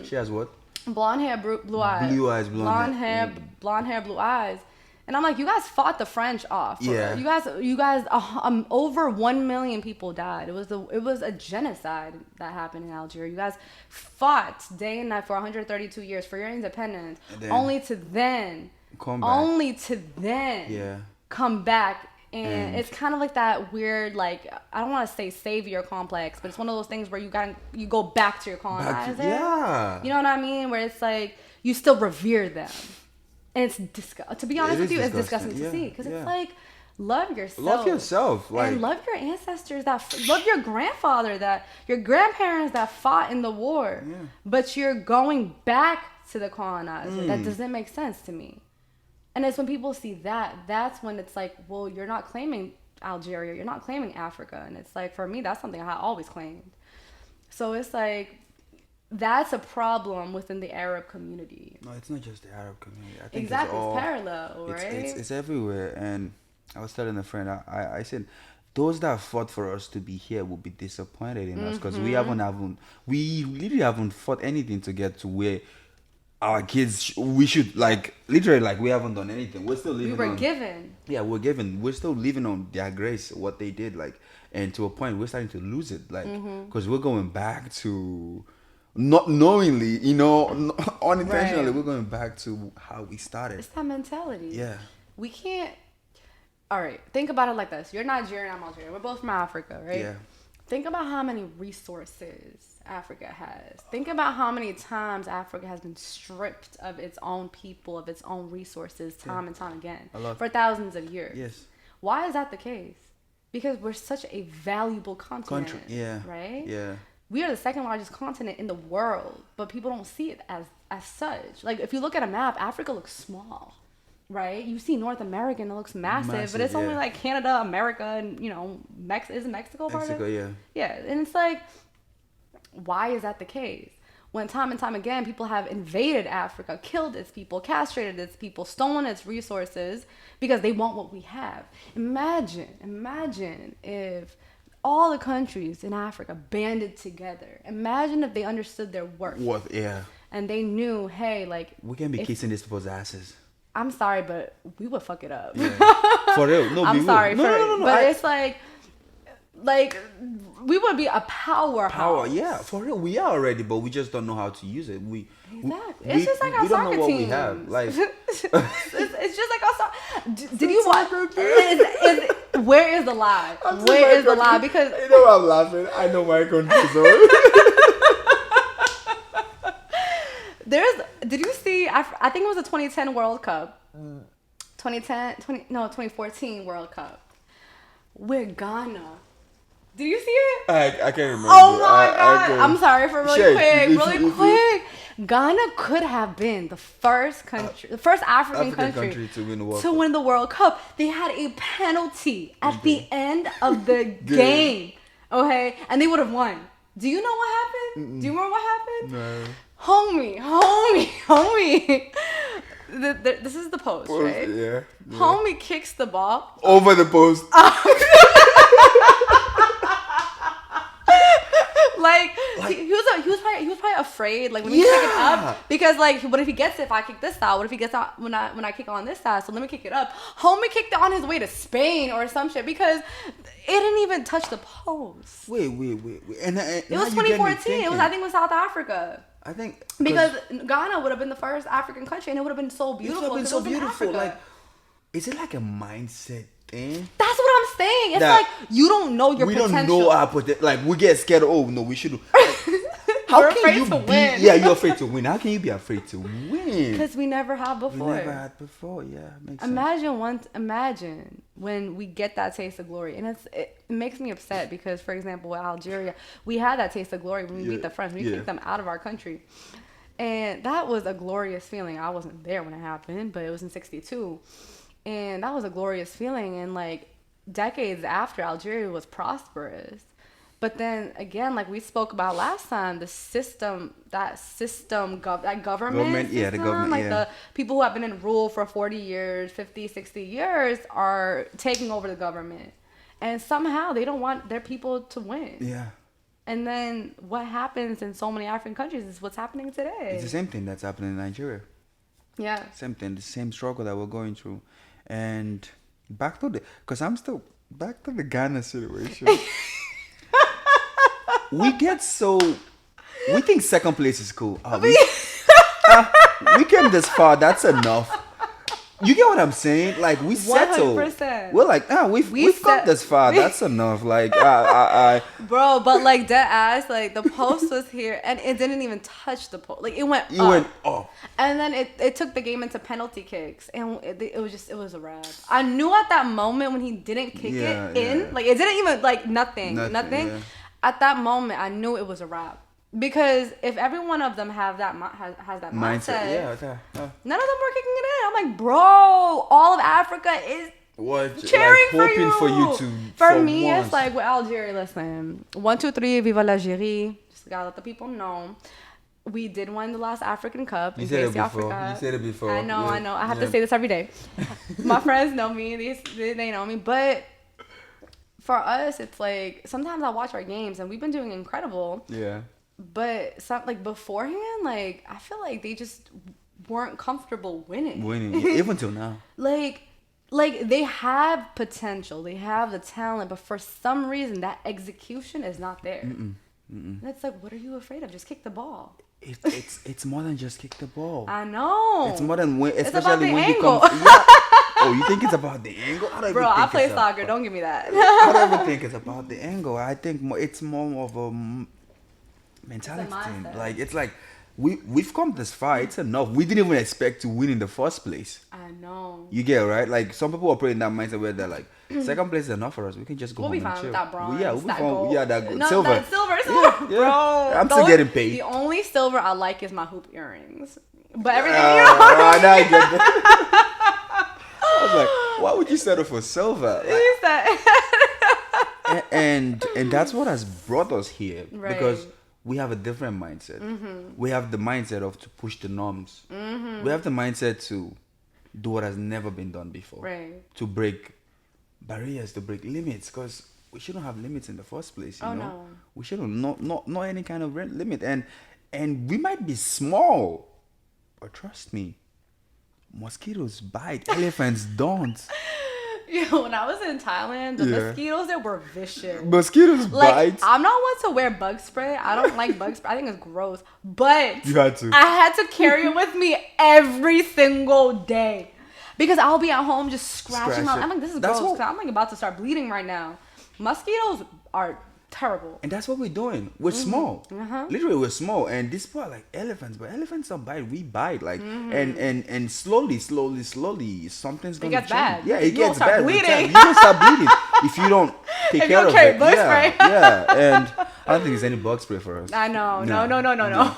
She has what? Blonde hair, blue eyes. Blue eyes, blonde hair. Blonde hair, blue eyes. And I'm like, you guys fought the French off. You guys, over 1 million people died. It was a genocide that happened in Algeria. You guys fought day and night for 132 years for your independence, only to then come back. And it's kind of like that weird, like, I don't want to say savior complex, but it's one of those things where you go back to your colonizer. You know what I mean? Where it's like you still revere them. And it's to be honest with you, it's disgusting to see because it's like love yourself. Love yourself, and love your ancestors love your your grandparents that fought in the war. But you're going back to the colonizer. That doesn't make sense to me. And it's when people see that's when it's like, well, you're not claiming Algeria, you're not claiming Africa, and it's like for me that's something I always claimed. So it's like. That's a problem within the Arab community. No, it's not just the Arab community. I think it's parallel, right? It's everywhere. And I was telling a friend, I said, those that fought for us to be here will be disappointed in us because we literally haven't fought anything to get to where our kids, we should literally we haven't done anything. We're still living. We were given. Yeah, we're given. We're still living on their grace, what they did, and to a point we're starting to lose it, because we're going back to. Not knowingly, unintentionally, we're going back to how we started. It's that mentality. Yeah. We can't. All right, think about it like this. You're Nigerian, I'm Algerian. We're both from Africa, right? Yeah. Think about how many resources Africa has. Think about how many times Africa has been stripped of its own people, of its own resources, time and time again, for thousands of years. Yes. Why is that the case? Because we're such a valuable continent. Right? Yeah. We are the second largest continent in the world, but people don't see it as such. Like, if you look at a map, Africa looks small, right? You see North America and it looks massive, but it's only like Canada, America, and, isn't Mexico part of it? Yeah. Yeah, and it's like, why is that the case? When time and time again, people have invaded Africa, killed its people, castrated its people, stolen its resources because they want what we have. Imagine if all the countries in Africa banded together. Imagine if they understood their worth. And they knew, hey, we can be kissing these people's asses. I'm sorry, but we would fuck it up. Yeah. For real. No, I'm sorry. No. But it's like we would be a powerhouse. Yeah, for real. We are already, but we just don't know how to use it. Exactly. It's just like our soccer team. We don't know what we have. It's just like our soccer. Did you watch? Where is the lie? Where is the lie? Because I'm laughing. I know my country, so. Did you see? I think it was the 2010 World Cup. 2014 World Cup. With Ghana. Did you see it? I can't remember. Oh my God. I'm sorry for really quick. Ghana could have been the first country, the first African country to win the World Cup. They had a penalty at the end of the game. Okay? And they would have won. Do you know what happened? Do you remember what happened? No. Homie. This is the post, right? Yeah. Homie kicks the ball over the post. Like he was probably afraid, like when he kick it up, because like what if he gets it if I kick this side? What if he gets out when I kick on this side? So let me kick it up. Homie kicked it on his way to Spain or some shit because it didn't even touch the post. Wait. And it was 2014. I think it was South Africa. I think because Ghana would have been the first African country, and it would have been so beautiful. It would have been so beautiful. Like, is it like a mindset thing? That's what I'm saying. It's like you don't know your potential. We don't know our potential. Like we get scared. Oh no, we should. How can you be? Yeah, you're afraid to win. How can you be afraid to win? Because we never have before. We never had before. Yeah, makes sense. Imagine when we get that taste of glory, and it makes me upset because, for example, with Algeria, we had that taste of glory when we beat the French. We kicked them out of our country, and that was a glorious feeling. I wasn't there when it happened, but it was in '62, and that was a glorious feeling. And like decades after, Algeria was prosperous. But then again, like we spoke about last time, the government system, the government, like the people who have been in rule for 40 years, 50, 60 years are taking over the government. And somehow they don't want their people to win. Yeah. And then what happens in so many African countries is what's happening today. It's the same thing that's happening in Nigeria. Yeah. Same thing, the same struggle that we're going through. And back to the Ghana situation. We think second place is cool. We came this far. That's enough. You get what I'm saying? Like we settled. 100%. We're like, we've come this far. That's enough. Like, bro. But like dead ass, like the post was here and it didn't even touch the post. Like it went up. And then it took the game into penalty kicks, and it was a wrap. I knew at that moment when he didn't kick it in, like it didn't even like nothing. Yeah. At that moment, I knew it was a wrap. Because if every one of them has that mindset, none of them were kicking it in. I'm like, bro, all of Africa is cheering like, for you. For me, once. it's like with Algeria. Listen, 1, 2, 3, viva l'Algérie. Just gotta let the people know. We did win the last African Cup. You said it before. I know. I have to say this every day. My friends know me. They know me, but. For us, it's like sometimes I watch our games and we've been doing incredible. Yeah. But beforehand, like I feel like they just weren't comfortable winning. Even till now. Like they have potential, they have the talent, but for some reason that execution is not there. And it's like, what are you afraid of? Just kick the ball. It's more than just kick the ball. I know. It's more than especially when angle. you come. Yeah. Oh, you think it's about the angle? Bro, I play soccer. Don't give me that. I don't even think it's about the angle. I think it's more of a mentality thing. Like it's like we've come this far. It's enough. We didn't even expect to win in the first place. I know. You get it, right? Like some people operate in that mindset where they're like, second place is enough for us. We can just go home and chill. We'll be fine with that bronze. We'll be fine. Yeah, that gold. No, Silver. That's silver. Yeah. Bro. I'm still getting paid. The only silver I like is my hoop earrings. But everything I get that. I was like, why would you settle for silver? Like, and that's what has brought us here. Right. Because we have a different mindset. We have the mindset of to push the norms. We have the mindset to do what has never been done before. Right. To break barriers, to break limits. Because we shouldn't have limits in the first place. You know? No. We shouldn't. Not any kind of limit. And we might be small. But trust me. Mosquitoes bite, elephants don't. When I was in Thailand, the mosquitoes there were vicious. Mosquitoes bite. I'm not one to wear bug spray. I don't like bug spray. I think it's gross. But you had to. I had to carry it with me every single day because I'll be at home just scratching my. I'm like, this is gross. I'm like about to start bleeding right now. Mosquitoes are terrible. And that's what we're doing. We're small. Literally, we're small. And these people are like elephants, but elephants don't bite. We bite. Like, and slowly, something's gonna change. Bad. Yeah, it you gets bad. Bleeding. You don't start bleeding if you don't take care of it. Bug spray. And I don't think there's any bug spray for us. I know. No.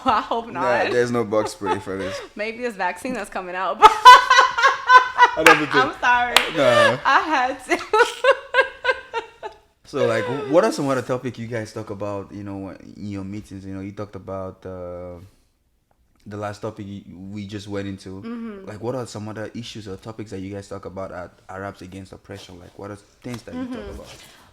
I hope not. Nah, there's no bug spray for this. Maybe this vaccine that's coming out. I'm sorry. No. I had to. So, like, what are some other topics you guys talk about, you know, in your meetings? You know, you talked about the last topic we just went into. Like, what are some other issues or topics that you guys talk about at Arabs Against Oppression? Like, what are things that you talk about?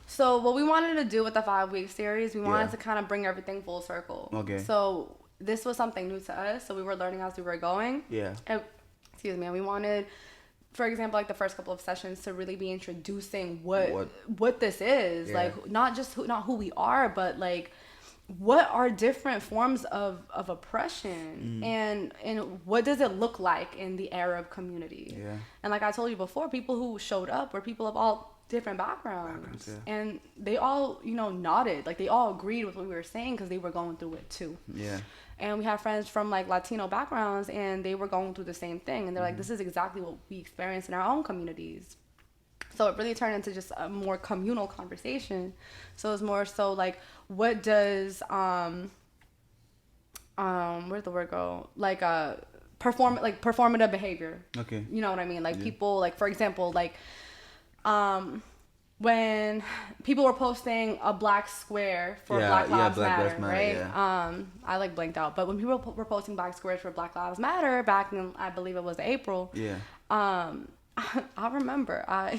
So, what we wanted to do with the 5-week series, we wanted to kind of bring everything full circle. Okay. So, this was something new to us. So, we were learning as we were going. Yeah. Excuse me. And we wanted, for example, like the first couple of sessions to really be introducing what this is, like not who we are, but like what are different forms of oppression and what does it look like in the Arab community. And like I told you before, people who showed up were people of all different backgrounds, and they all, you know, nodded, like they all agreed with what we were saying because they were going through it too. And we have friends from like Latino backgrounds, and they were going through the same thing. And they're like, this is exactly what we experience in our own communities. So it really turned into just a more communal conversation. So it's more so like, what does, where'd the word go? Like, performative behavior. Okay. You know what I mean? Like people, like, for example, like, when people were posting a black square for Black Lives Matter, right? I like blanked out, but when people were posting black squares for Black Lives Matter back in, I believe it was April. I remember I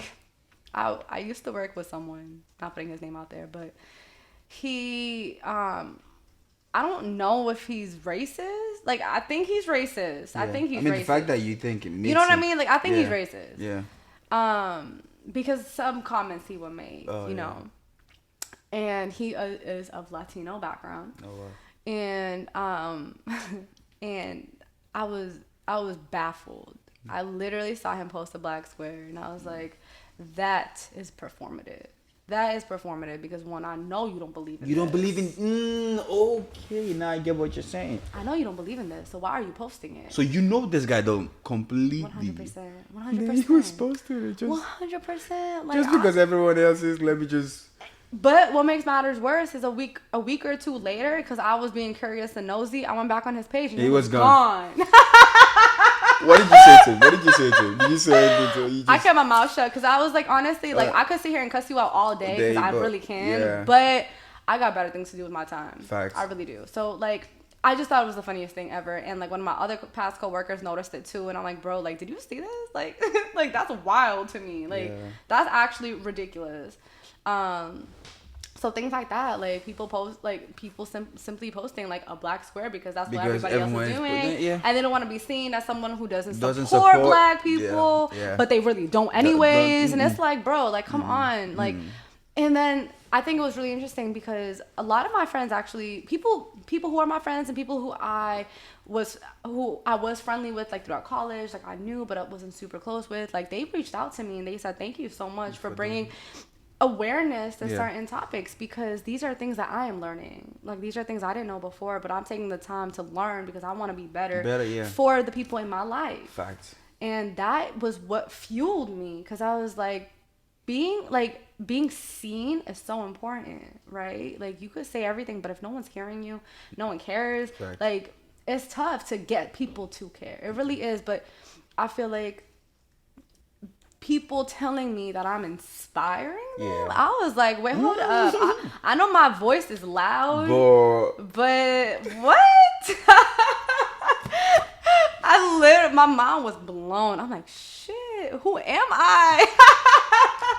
used to work with someone, not putting his name out there, but he, I don't know if he's racist. Like, I think he's racist. I think he's racist. The fact that you think it makes you know what I mean? Like, I think he's racist. Because some comments he would make, you know, and he is of Latino background. And and I was baffled. I literally saw him post a black square, and I was like, that is performative. That is performative because, one, I know you don't believe in this. You don't believe in... okay, now I get what you're saying. I know you don't believe in this, so why are you posting it? So you know this guy don't completely... 100%. He was supposed to. 100%. Like, just because everyone else is, let me just... But what makes matters worse is a week or two later, because I was being curious and nosy, I went back on his page and he was gone. What did you say to him? Did you say anything to him? I kept my mouth shut because I was like, honestly, like I could sit here and cuss you out all day because I really can. But I got better things to do with my time. Facts. I really do. So like, I just thought it was the funniest thing ever. And like one of my other past coworkers noticed it too. And I'm like, bro, like, did you see this? Like, like that's wild to me. Like, that's actually ridiculous. So things like that, like people post, like people simply posting like a black square because that's what everybody else is doing, and they don't want to be seen as someone who doesn't support black people, but they really don't anyways. And it's like, bro, like come on, like. And then I think it was really interesting because a lot of my friends actually, people who are my friends and people who I was friendly with like throughout college, like I knew but I wasn't super close with, like they reached out to me and they said thank you so much for bringing awareness to certain topics, because these are things that I am learning. Like these are things I didn't know before, but I'm taking the time to learn because I want to be better for the people in my life. Facts. And that was what fueled me, because I was like, being seen is so important, right? Like you could say everything, but if no one's hearing you, no one cares. Facts. Like it's tough to get people to care. It really is. But I feel like people telling me that I'm inspiring them, I was like, wait, hold up. I know my voice is loud, but what? My mind was blown. I'm like, shit, who am I?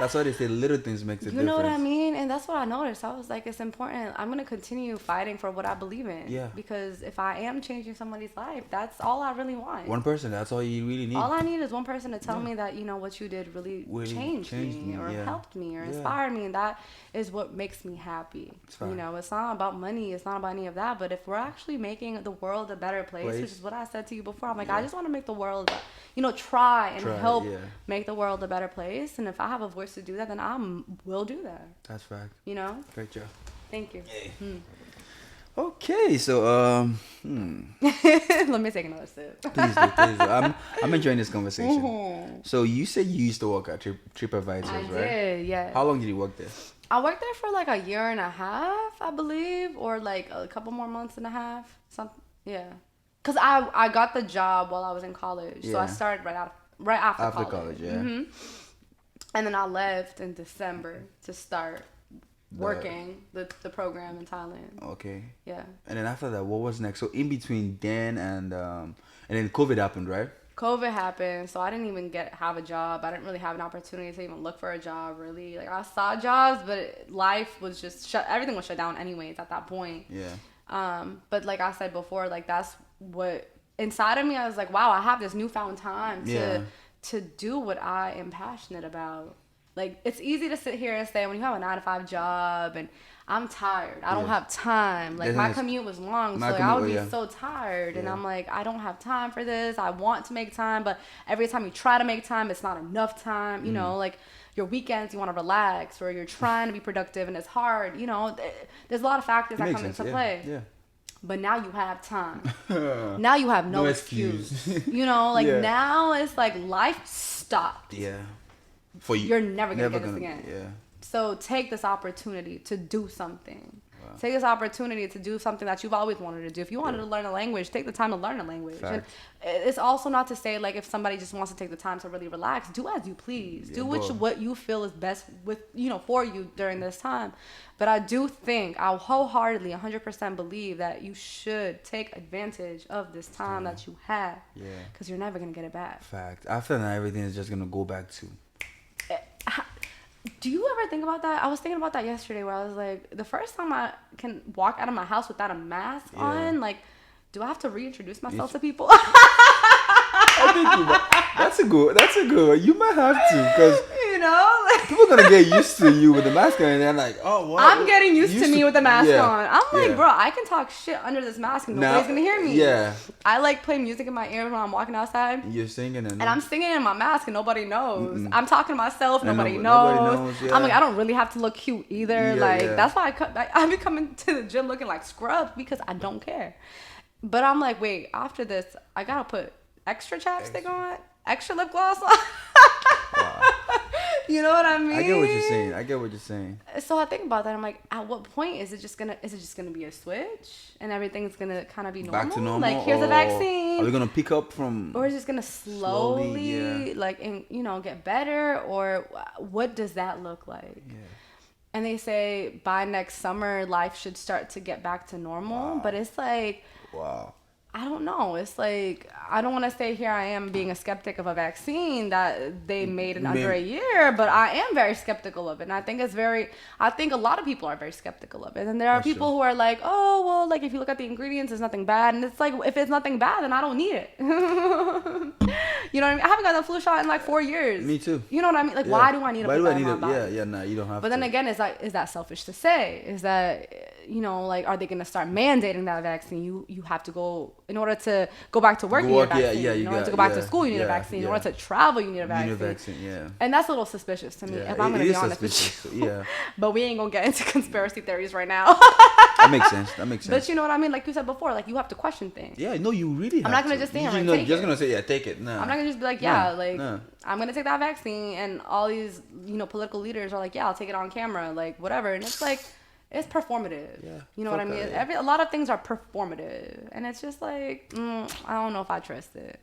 That's why they say little things makes a difference. You know what I mean? And that's what I noticed. I was like, it's important. I'm going to continue fighting for what I believe in. Yeah. Because if I am changing somebody's life, that's all I really want. One person, that's all you really need. All I need is one person to tell me that, you know, what you did really changed me or helped me or inspired me. And that is what makes me happy. You know, it's not about money. It's not about any of that. But if we're actually making the world a better place, which is what I said to you before, I'm like, I just want to make the world, you know, try and help make the world a better place. And if I have a voice to do that, then I will do that. That's fact. You know? Great job. Thank you. Hey. Okay, so Let me take another sip. please do, please do. I'm enjoying this conversation. So you said you used to work at TripAdvisor, I right? did, yeah. How long did you work there? I worked there for like a year and a half, I believe, or like a couple more months and a half. Something, yeah. Cause I got the job while I was in college, so I started right after college. Yeah. And then I left in December to start working the program in Thailand. Okay. Yeah. And then after that, what was next? So in between then and then COVID happened, right? COVID happened, so I didn't even have a job. I didn't really have an opportunity to even look for a job, really. Like, I saw jobs, but life was just shut. Everything was shut down anyways at that point. Yeah. But like I said before, like, that's what inside of me, I was like, wow, I have this newfound time to do what I am passionate about. Like, it's easy to sit here and say when you have a 9-to-5 job and I'm tired, I don't have time. Like, my commute was long, so like, I would be so tired. And I'm like, I don't have time for this. I want to make time, but every time you try to make time, it's not enough time. You know, like, your weekends, you want to relax, or you're trying to be productive and it's hard. You know, there's a lot of factors that come into play. Yeah. But now you have time. Now you have no excuse. You know, like, now it's like life stopped. Yeah. For you. You're never going to get this again. Yeah. So take this opportunity to do something. Wow. Take this opportunity to do something that you've always wanted to do. If you wanted to learn a language, take the time to learn a language. Fact. And it's also not to say, like, if somebody just wants to take the time to really relax, do as you please. Do what you feel is best with, you know, for you during this time. But I do think, I wholeheartedly 100% believe that you should take advantage of this time that you have. Yeah. Because you're never going to get it back. Fact. After that, everything is just going to go back to... Do you ever think about that? I was thinking about that yesterday, where I was like, the first time I can walk out of my house without a mask on, like, do I have to reintroduce myself to people? I think that's a good one. You might have to, because you know, like, people are gonna get used to you with the mask on, and they're like, oh, what? I'm getting used to me with the mask on. I'm like, bro, I can talk shit under this mask and nobody's gonna hear me. Yeah. I like playing music in my ears when I'm walking outside. You're singing and I'm singing in my mask and nobody knows. I'm talking to myself, nobody knows. I'm like, I don't really have to look cute either. That's why I be coming to the gym looking like scrubs, because I don't care. But I'm like, wait, after this, I gotta put extra chapstick on, extra lip gloss on. Wow. You know what I mean? I get what you're saying. So I think about that. I'm like, at what point is it just gonna be a switch and everything's gonna kind of be normal? Back to normal. Like, here's a vaccine. Are we gonna pick up from? Or is it just gonna slowly like, and, you know, get better? Or what does that look like? Yeah. And they say by next summer, life should start to get back to normal. Wow. But it's like, wow. I don't know. It's like, I don't want to say here I am being a skeptic of a vaccine that they made in under a year, but I am very skeptical of it. And I think I think a lot of people are very skeptical of it. And there are people who are like, oh, well, like, if you look at the ingredients, there's nothing bad. And it's like, if it's nothing bad, then I don't need it. You know what I mean? I haven't gotten a flu shot in like 4 years. Me too. You know what I mean? Like, why do I need to put that in my body? Yeah, no, you don't have to. But then again, is that selfish to say? Is that, you know, like, are they going to start mandating that vaccine? You have to go, in order to go back to work, you need a vaccine. In order to go back to school, you need a vaccine. In order to travel, you need a vaccine. And that's a little suspicious to me, if I'm going to be honest with you. Yeah. But we ain't going to get into conspiracy theories right now. That makes sense. But you know what I mean? Like you said before, like, you have to question things. Yeah, no, you really have to. I'm not going to just stand here and just going to say, take it. No. I'm not going to just be like, I'm going to take that vaccine, and all these, you know, political leaders are like, yeah, I'll take it on camera, like, whatever. And it's like, it's performative. Yeah. You know what I mean? A lot of things are performative. And it's just like, I don't know if I trust it.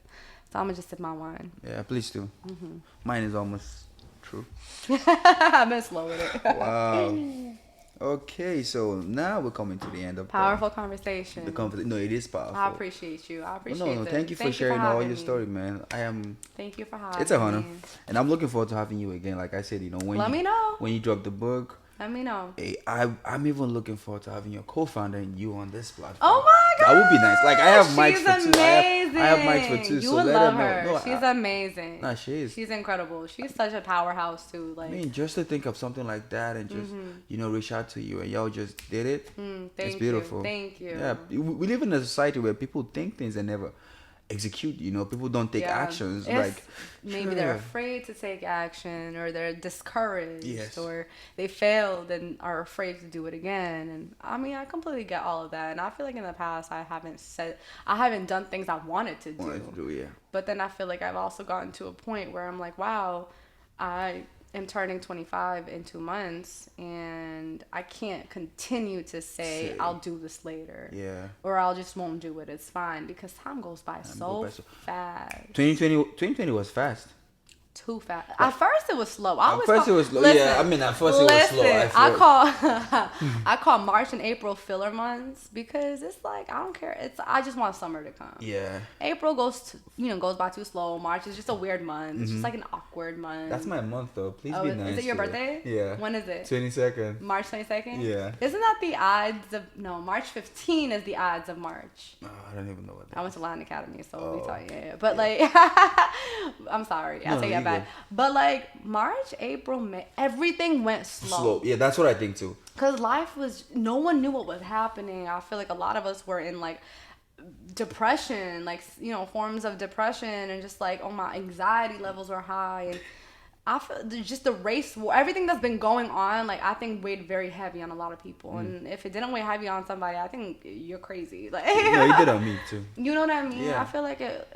So I'm going to just sip my wine. Yeah, please do. Mm-hmm. Mine is almost true. I've been slow with it. Wow. Okay, so now we're coming to the end of powerful conversation. No, it is powerful. I appreciate you. No, thank you for sharing all your story, man. Thank you for having me. It's an honor. And I'm looking forward to having you again. Like I said, you know, let me know. When you drop the book, let me know. Hey, I'm even looking forward to having your co-founder and you on this platform. Oh my God! That would be nice. Like, I have mics She's for two. Amazing. I have mics for two. You so would let love her. No, she's amazing. Nah, she is. She's incredible. She's such a powerhouse too. Like, I mean, just to think of something like that and just reach out to you and y'all just did it. It's beautiful. Thank you. Yeah, we live in a society where people think things and never execute. You know, people don't take actions. It's, like maybe they're afraid to take action, or they're discouraged, Yes. or they failed and are afraid to do it again. And I mean, I completely get all of that. And I feel like in the past I haven't done things I wanted to do. Yeah. But then I feel like I've also gotten to a point where I'm like, wow, I am turning 25 in 2 months, and I can't continue to say I'll do this later. Yeah. Or I'll just won't do it. It's fine, because time goes by so fast. 2020 was fast. Too fast. At first it was slow. At first it was slow. Listen, Yeah, I mean, at first it was slow. I call March and April filler months, because it's like, I don't care. I just want summer to come. Yeah. April goes by too slow. March is just a weird month. It's just like an awkward month. That's my month though. Please be nice. Is it your birthday? Yeah. When is it? 22nd. March 22nd? Yeah. Isn't that the odds of... No, March 15 is the odds of March. Oh, I don't even know what that I went to Latin Academy, so we taught you. But like... I'm sorry. I'll take that back. But like, March, April, May... Everything went slow. Yeah, that's what I think too. Because life was... No one knew what was happening. I feel like a lot of us were in like... depression, like, you know, forms of depression, and just like, oh, my anxiety levels were high, and I feel just the race war, everything that's been going on, like, I think weighed very heavy on a lot of people. And if it didn't weigh heavy on somebody, I think you're crazy. Like, no, you did on me too. You know what I mean? Yeah. I feel like it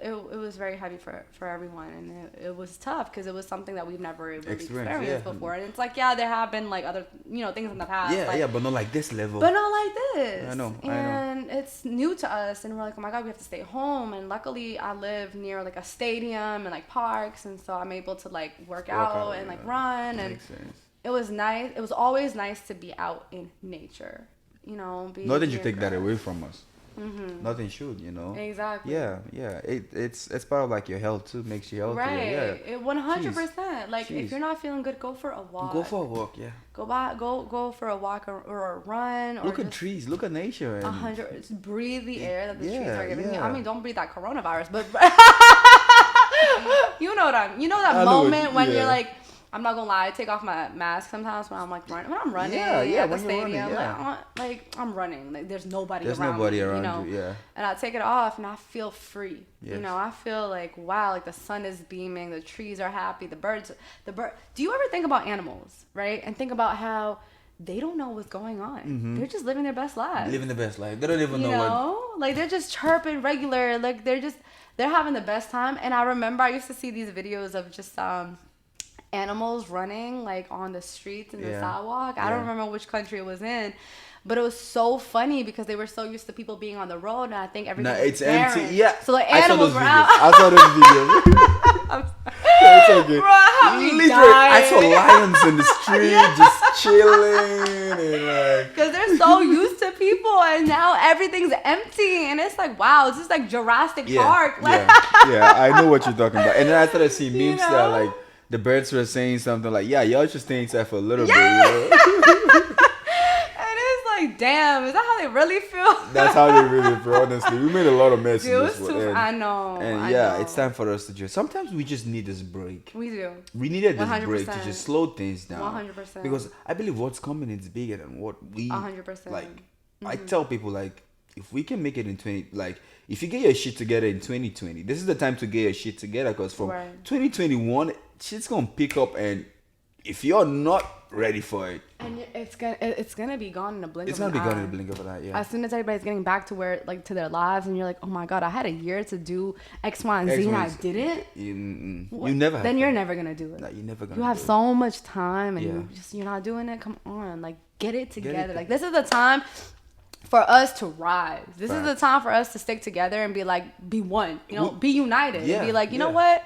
was very heavy for everyone, and it was tough, because it was something that we've never really experienced before. And it's like, yeah, there have been like other, you know, things in the past. Yeah, like, yeah, but not like this level. But not like this. I know. And it's new to us, and we're like, oh my God, we have to stay home. And luckily, I live near like a stadium and like parks, and so I'm able to like work out and like run. And it was nice. It was always nice to be out in nature, you know. Not that you take that away from us. Mm-hmm. Nothing should, you know. Exactly. Yeah. It's part of like your health too. Makes you healthy. Right. Yeah. 100%. Like, if you're not feeling good, go for a walk. Go for a walk. Yeah. Go for a walk or a run. Or look at trees. Look at nature. 100. Breathe the air that the trees are giving you. I mean, don't breathe that coronavirus, but you know that moment when you're like, I'm not gonna lie, I take off my mask sometimes when I'm like running. When I'm running at the stadium, I'm running. Like, there's nobody around me, you know? Yeah. And I take it off and I feel free. Yes. You know, I feel like, wow, like the sun is beaming, the trees are happy, the bird. Do you ever think about animals, right? And think about how they don't know what's going on. Mm-hmm. They're just living their best life. Living the best life. They don't even know what. Like, they're just chirping regular. Like, they're having the best time. And I remember I used to see these videos of just animals running like on the streets and the sidewalk. I don't remember which country it was in, but it was so funny because they were so used to people being on the road, and I think everything was barren. Empty. Yeah. So like animals were out. I saw those videos. It's okay. Bro, I saw lions in the street just chilling and like, because they're so used to people, and now everything's empty, and it's like, wow, it's just like Jurassic Park. Like, yeah, I know what you're talking about. And then I started seeing memes that like the birds were saying something like, yeah, y'all just stay inside for a little bit, you know? And it's like, damn, is that how they really feel? That's how they really feel, honestly. We made a lot of mess in this one. I know. And yeah, it's time for us to just... Sometimes we just need this break. We do. We needed this 100%. break to just slow things down. 100%. Because I believe what's coming is bigger than what we... 100%. Like, I tell people, like, if we can make it in 20... Like, if you get your shit together in 2020, this is the time to get your shit together, because from 2021... shit's gonna pick up, and if you're not ready for it, and it's gonna be gone in a blink. It's gonna be gone in a blink of an eye. Yeah. As soon as everybody's getting back to where, like, to their lives, and you're like, oh my God, I had a year to do X, Y, and Z, and I didn't. You never. Then you're never gonna do it. No, you're never gonna. You have so much time, and you're not doing it. Come on, like, get it together. Like, this is the time for us to rise. This is the time for us to stick together and be like, be one. You know, be united. Yeah, and be like, you know what?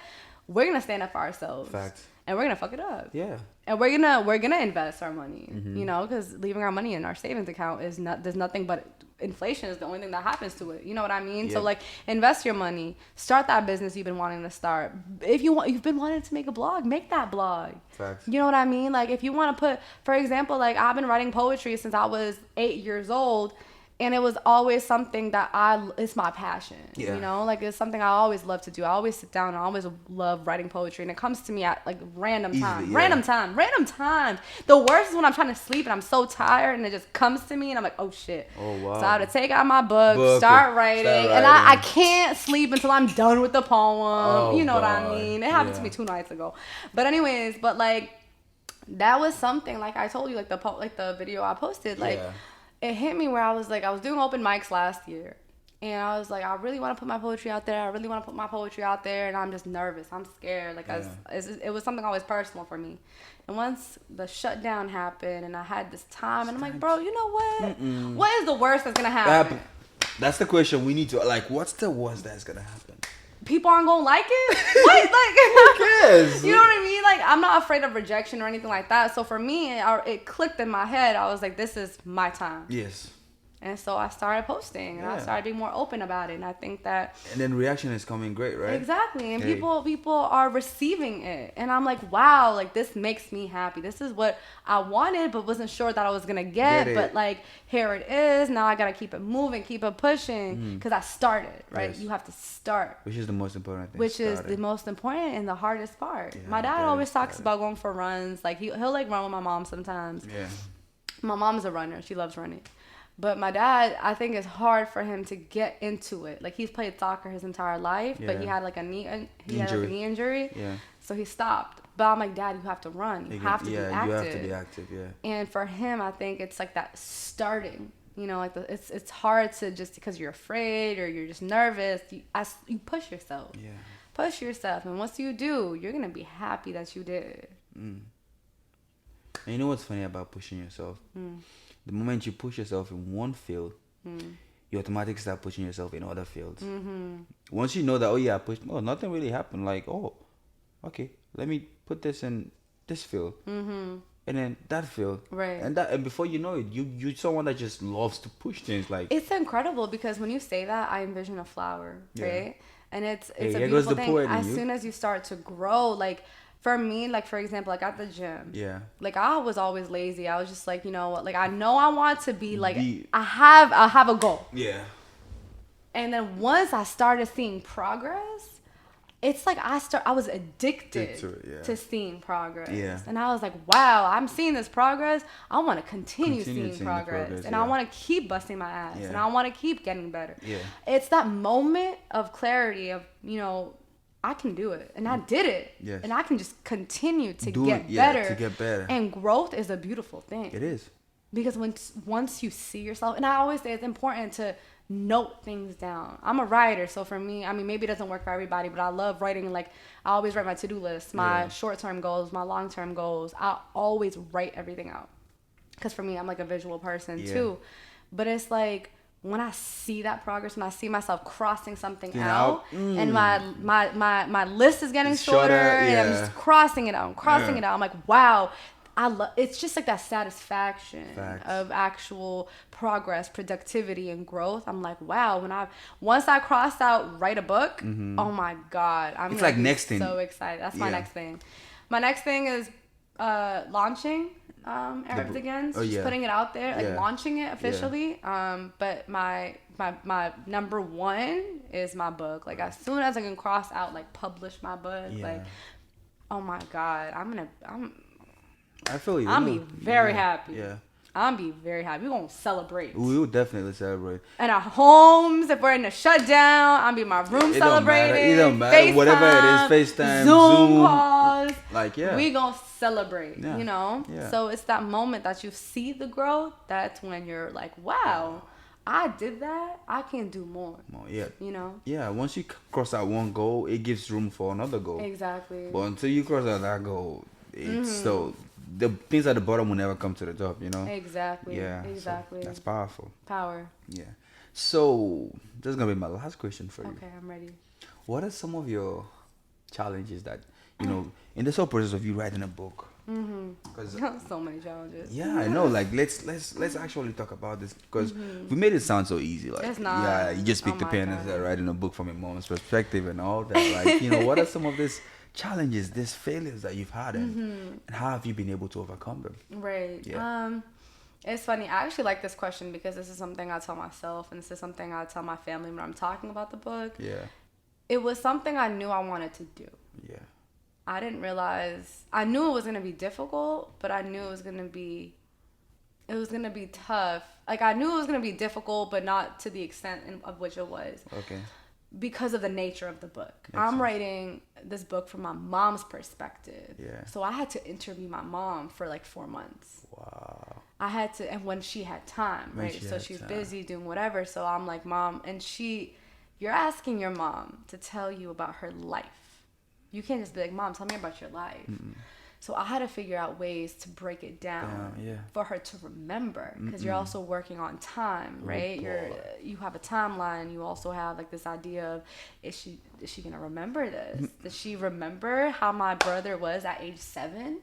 We're gonna stand up for ourselves. Facts. And we're gonna fuck it up. Yeah. And we're gonna invest our money. You know, because leaving our money in our savings account there's nothing but inflation is the only thing that happens to it. You know what I mean? Yeah. So like, invest your money. Start that business you've been wanting to start. If you've been wanting to make a blog, make that blog. Facts. You know what I mean? Like, if you want to put, for example, like, I've been writing poetry since I was 8 years old. And it was always something that it's my passion, Yeah. you know, like it's something I always love to do. I always sit down and I always love writing poetry, and it comes to me at like random times. The worst is when I'm trying to sleep and I'm so tired and it just comes to me and I'm like, oh shit. Oh, wow. So I have to take out my book, start writing. And I can't sleep until I'm done with the poem. Oh, you know what I God. mean? It happened to me 2 nights ago. But anyways, like that was something, like I told you, like the video I posted, like it hit me where I was like, I was doing open mics last year, and I was like, I really want to put my poetry out there. And I'm just nervous. I'm scared. Like it was something always personal for me. And once the shutdown happened, and I had this time, and I'm like, bro, you know what? What is the worst that's gonna happen? That's the question we need to, like, what's the worst that's gonna happen? People aren't gonna like it. What? Like, who cares? You know what I mean? Like, I'm not afraid of rejection or anything like that. So for me, it clicked in my head. I was like, this is my time. Yes. And so I started posting, and I started being more open about it. And I think that... And then reaction is coming great, right? Exactly. And people are receiving it. And I'm like, wow, like, this makes me happy. This is what I wanted, but wasn't sure that I was going to get. But, like, here it is. Now I got to keep it moving, keep it pushing. Because I started, right? Yes. You have to start. Which is the most important thing. Which is the most important and the hardest part. Yeah, my dad always talks about going for runs. Like, he'll like, run with my mom sometimes. Yeah. My mom's a runner. She loves running. But my dad, I think it's hard for him to get into it. Like, he's played soccer his entire life, but he had like a knee injury. Yeah. So he stopped. But I'm like, Dad, you have to run. You have to be active. You have to be active, yeah. And for him, I think it's like that starting. You know, like it's hard to just because you're afraid or you're just nervous. You push yourself. Yeah. Push yourself, and once you do, you're gonna be happy that you did. And you know what's funny about pushing yourself? The moment you push yourself in one field, you automatically start pushing yourself in other fields. Once you know that, I pushed, nothing really happened. Like, okay, let me put this in this field, and then that field, right? And before you know it, you're someone that just loves to push things. Like, it's incredible because when you say that, I envision a flower, right? And it's a beautiful thing. As soon as you start to grow, like. For me, like, for example, like, at the gym. Yeah. Like, I was always lazy. I was just like, you know what? Like, I know I want to be, like, I have a goal. Yeah. And then once I started seeing progress, it's like I was addicted to seeing progress. Yeah. And I was like, wow, I'm seeing this progress. I want to continue seeing progress. And I want to keep busting my ass. And I want to keep getting better. Yeah. It's that moment of clarity of, you know, I can do it, and I did it, and I can just continue to get better. And growth is a beautiful thing. It is, because once you see yourself, and I always say it's important to note things down. I'm a writer, so for me, I mean, maybe it doesn't work for everybody, but I love writing. Like, I always write my to-do list, my short-term goals, my long-term goals. I always write everything out, because for me, I'm like a visual person too. But it's like, when I see that progress, when I see myself crossing something out, and my list is getting shorter, and I'm just crossing it out, I'm like, wow, it's just like that satisfaction of actual progress, productivity, and growth. I'm like, wow, once I cross out write a book, oh my God, it's like next thing. So excited. That's my next thing. My next thing is launching. Arabs again, just putting it out there, like launching it officially. But my number one is my book. Like, as soon as I can cross out, like, publish my book, like, oh my God, I feel you. I'm be very happy. Yeah. I'm be very happy. We're gonna celebrate. We will definitely celebrate. In our homes, if we're in a shutdown, I'll be in my room celebrating. It don't matter. FaceTime, whatever it is, FaceTime, Zoom calls. Like, we gonna celebrate, you know? Yeah. So it's that moment that you see the growth, that's when you're like, wow, I did that. I can do more. You know? Yeah, once you cross out one goal, it gives room for another goal. Exactly. But until you cross out that goal, it's still... The things at the bottom will never come to the top, you know? Exactly. Yeah. Exactly. So that's powerful. Power. Yeah. So, this is going to be my last question for you. Okay, I'm ready. What are some of your challenges that, you know, in this whole process of you writing a book? Because so many challenges. Yeah, I know. Like, let's actually talk about this, because we made it sound so easy. Like, it's not. Yeah, you just pick the pen and start writing a book from your mom's perspective and all that. Like, you know, what are some of these challenges, these failures that you've had, and how have you been able to overcome them? Right. Yeah. It's funny. I actually like this question because this is something I tell myself, and this is something I tell my family when I'm talking about the book. Yeah. It was something I knew I wanted to do. Yeah. I didn't realize. I knew it was gonna be difficult, but I knew it was gonna be tough. Like, I knew it was gonna be difficult, but not to the extent of which it was. Okay. Because of the nature of the book. Makes I'm sense. writing this book from my mom's perspective. Yeah. So I had to interview my mom for like 4 months. Wow. I had to, and when she had time, When right? she So had she's time. busy doing whatever. So I'm like, Mom, and you're asking your mom to tell you about her life. You can't just be like, Mom, tell me about your life. Mm-mm. So I had to figure out ways to break it down Yeah. for her to remember, because you're also working on time, right? You have a timeline. You also have like this idea of, is she gonna remember this? Does she remember how my brother was at age 7?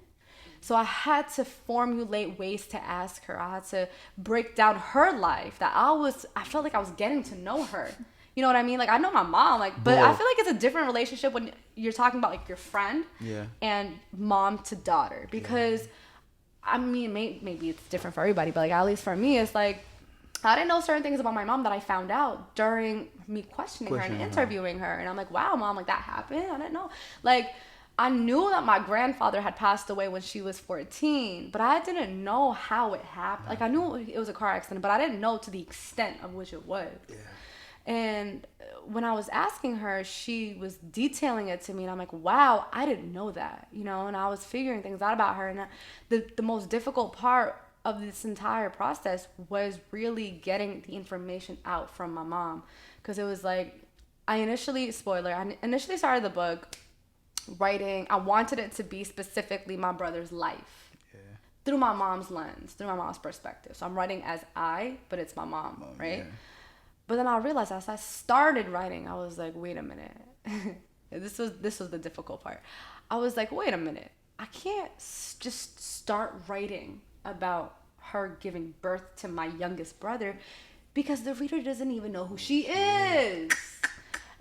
So I had to formulate ways to ask her. I had to break down her life, that I felt like I was getting to know her. You know what I mean? Like, I know my mom, like, but I feel like it's a different relationship when you're talking about like your friend and mom to daughter, because I mean, maybe it's different for everybody, but like, at least for me, it's like, I didn't know certain things about my mom that I found out during me questioning her and interviewing her. And I'm like, wow, Mom, like, that happened? I didn't know. Like, I knew that my grandfather had passed away when she was 14, but I didn't know how it happened. Like, I knew it was a car accident, but I didn't know to the extent of which it was. Yeah. And when I was asking her, she was detailing it to me, and I'm like, wow, I didn't know that, you know? And I was figuring things out about her. And the most difficult part of this entire process was really getting the information out from my mom. Because it was like, I initially started the book writing. I wanted it to be specifically my brother's life. Yeah. Through my mom's lens, through my mom's perspective. So I'm writing as but it's my mom, right? Yeah. But then I realized as I started writing, I was like, wait a minute. This was the difficult part. I was like, wait a minute. I can't just start writing about her giving birth to my youngest brother, because the reader doesn't even know who she is.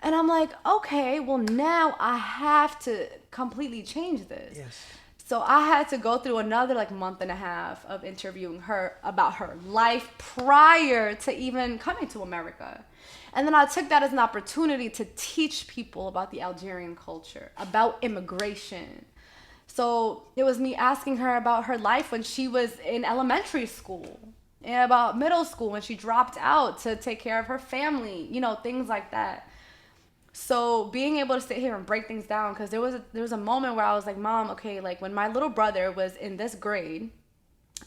And I'm like, okay, well, now I have to completely change this. Yes. So I had to go through another like month and a half of interviewing her about her life prior to even coming to America. And then I took that as an opportunity to teach people about the Algerian culture, about immigration. So it was me asking her about her life when she was in elementary school, and about middle school when she dropped out to take care of her family, you know, things like that. So being able to sit here and break things down, because there was a moment where I was like, Mom, okay, like when my little brother was in this grade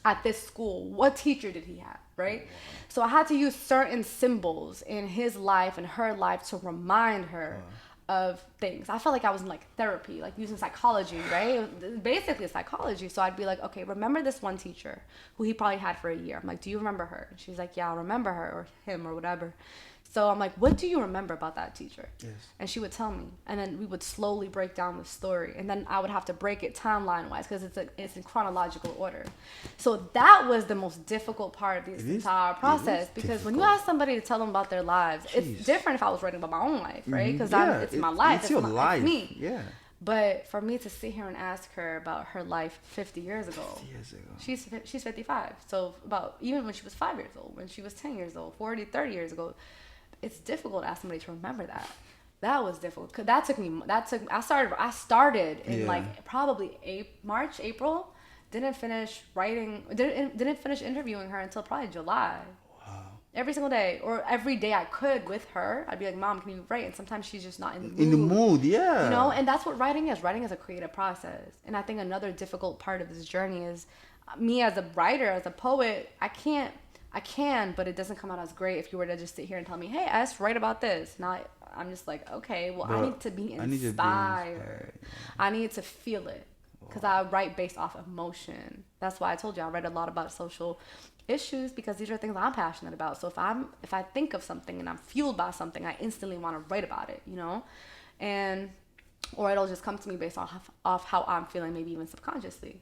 at this school, what teacher did he have, right? So I had to use certain symbols in his life and her life to remind her of things. I felt like I was in like therapy, like using psychology, right? Basically psychology. So I'd be like, okay, remember this one teacher who he probably had for a year. I'm like, do you remember her? And she's like, yeah, I remember her, or him, or whatever. So I'm like, what do you remember about that teacher? Yes. And she would tell me. And then we would slowly break down the story. And then I would have to break it timeline-wise, because it's in chronological order. So that was the most difficult part of this entire process. Because when you ask somebody to tell them about their lives, it's different if I was writing about my own life, right? Because it's my life. It's your life. It's me. Yeah. But for me to sit here and ask her about her life 50 years ago. She's 55. So about, even when she was 5 years old, when she was 10 years old, 40, 30 years ago, it's difficult to ask somebody to remember that. That was difficult. Cause I started in like probably March, April. Didn't finish interviewing her until probably July. Wow. Every single day, or every day I could with her, I'd be like, Mom, can you write? And sometimes she's just not in the mood. In the mood, yeah. You know, and that's what writing is. Writing is a creative process. And I think another difficult part of this journey is me as a writer, as a poet, I can, but it doesn't come out as great if you were to just sit here and tell me, hey, S, write about this. Now I'm just like, okay, well, I need to be inspired. I need to feel it, because I write based off emotion. That's why I told you I read a lot about social issues, because these are things I'm passionate about. So if I think of something and I'm fueled by something, I instantly want to write about it, you know? Or it'll just come to me based off how I'm feeling, maybe even subconsciously.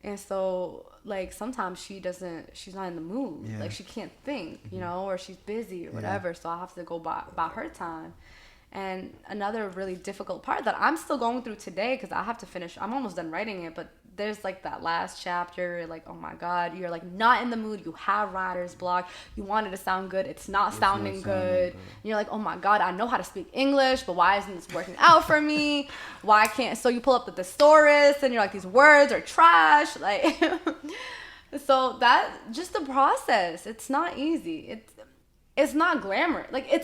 And so, like, sometimes she's not in the mood. Yeah. Like, she can't think, you know, or she's busy or whatever. So I have to go by her time. And another really difficult part that I'm still going through today, because I have to finish, I'm almost done writing it, but there's like that last chapter, like, oh my God, you're like not in the mood. You have writer's block. You want it to sound good. It's not sounding good. And you're like, oh my God, I know how to speak English, but why isn't this working out for me? Why can't, so you pull up the thesaurus and you're like, these words are trash. Like, so that, just the process, it's not easy. It's not glamour. Like,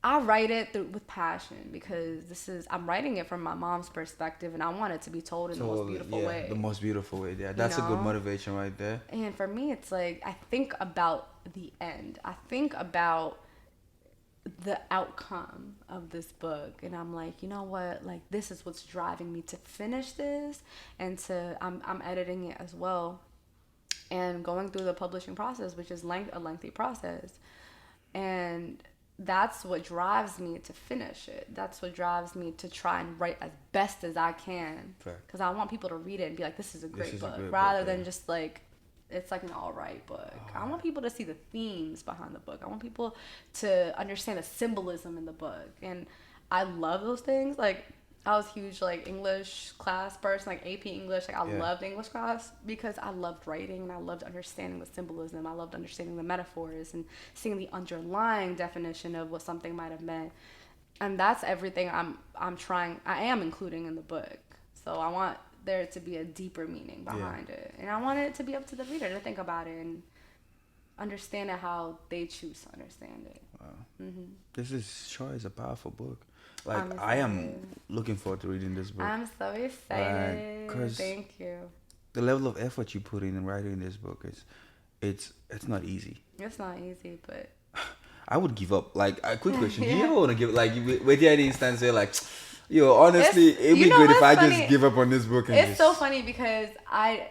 I write it with passion because I'm writing it from my mom's perspective, and I want it to be told in the most beautiful way. The most beautiful way. Yeah, that's a good motivation right there. And for me, it's like, I think about the end. I think about the outcome of this book, and I'm like, you know what? Like, this is what's driving me to finish this, and I'm editing it as well, and going through the publishing process, which is a lengthy process, and that's what drives me to finish it. That's what drives me to try and write as best as I can. Because I want people to read it and be like, this is a great book. Rather than just like, it's like an all right book. I want people to see the themes behind the book. I want people to understand the symbolism in the book. And I love those things. Like, I was huge like English class person, like AP English. Like, I loved English class because I loved writing and I loved understanding the symbolism. I loved understanding the metaphors and seeing the underlying definition of what something might have meant. And that's everything I am including in the book. So I want there to be a deeper meaning behind it. And I want it to be up to the reader to think about it and understand it how they choose to understand it. Wow. Mm-hmm. This is a powerful book. Like, I am looking forward to reading this book. I'm so excited. Thank you. The level of effort you put in writing this book it's not easy. It's not easy, but I would give up. Like, a quick question: do you ever want to give? Like, with any instance where like, yo, honestly, it'd be great if I just give up on this book. It's so funny because I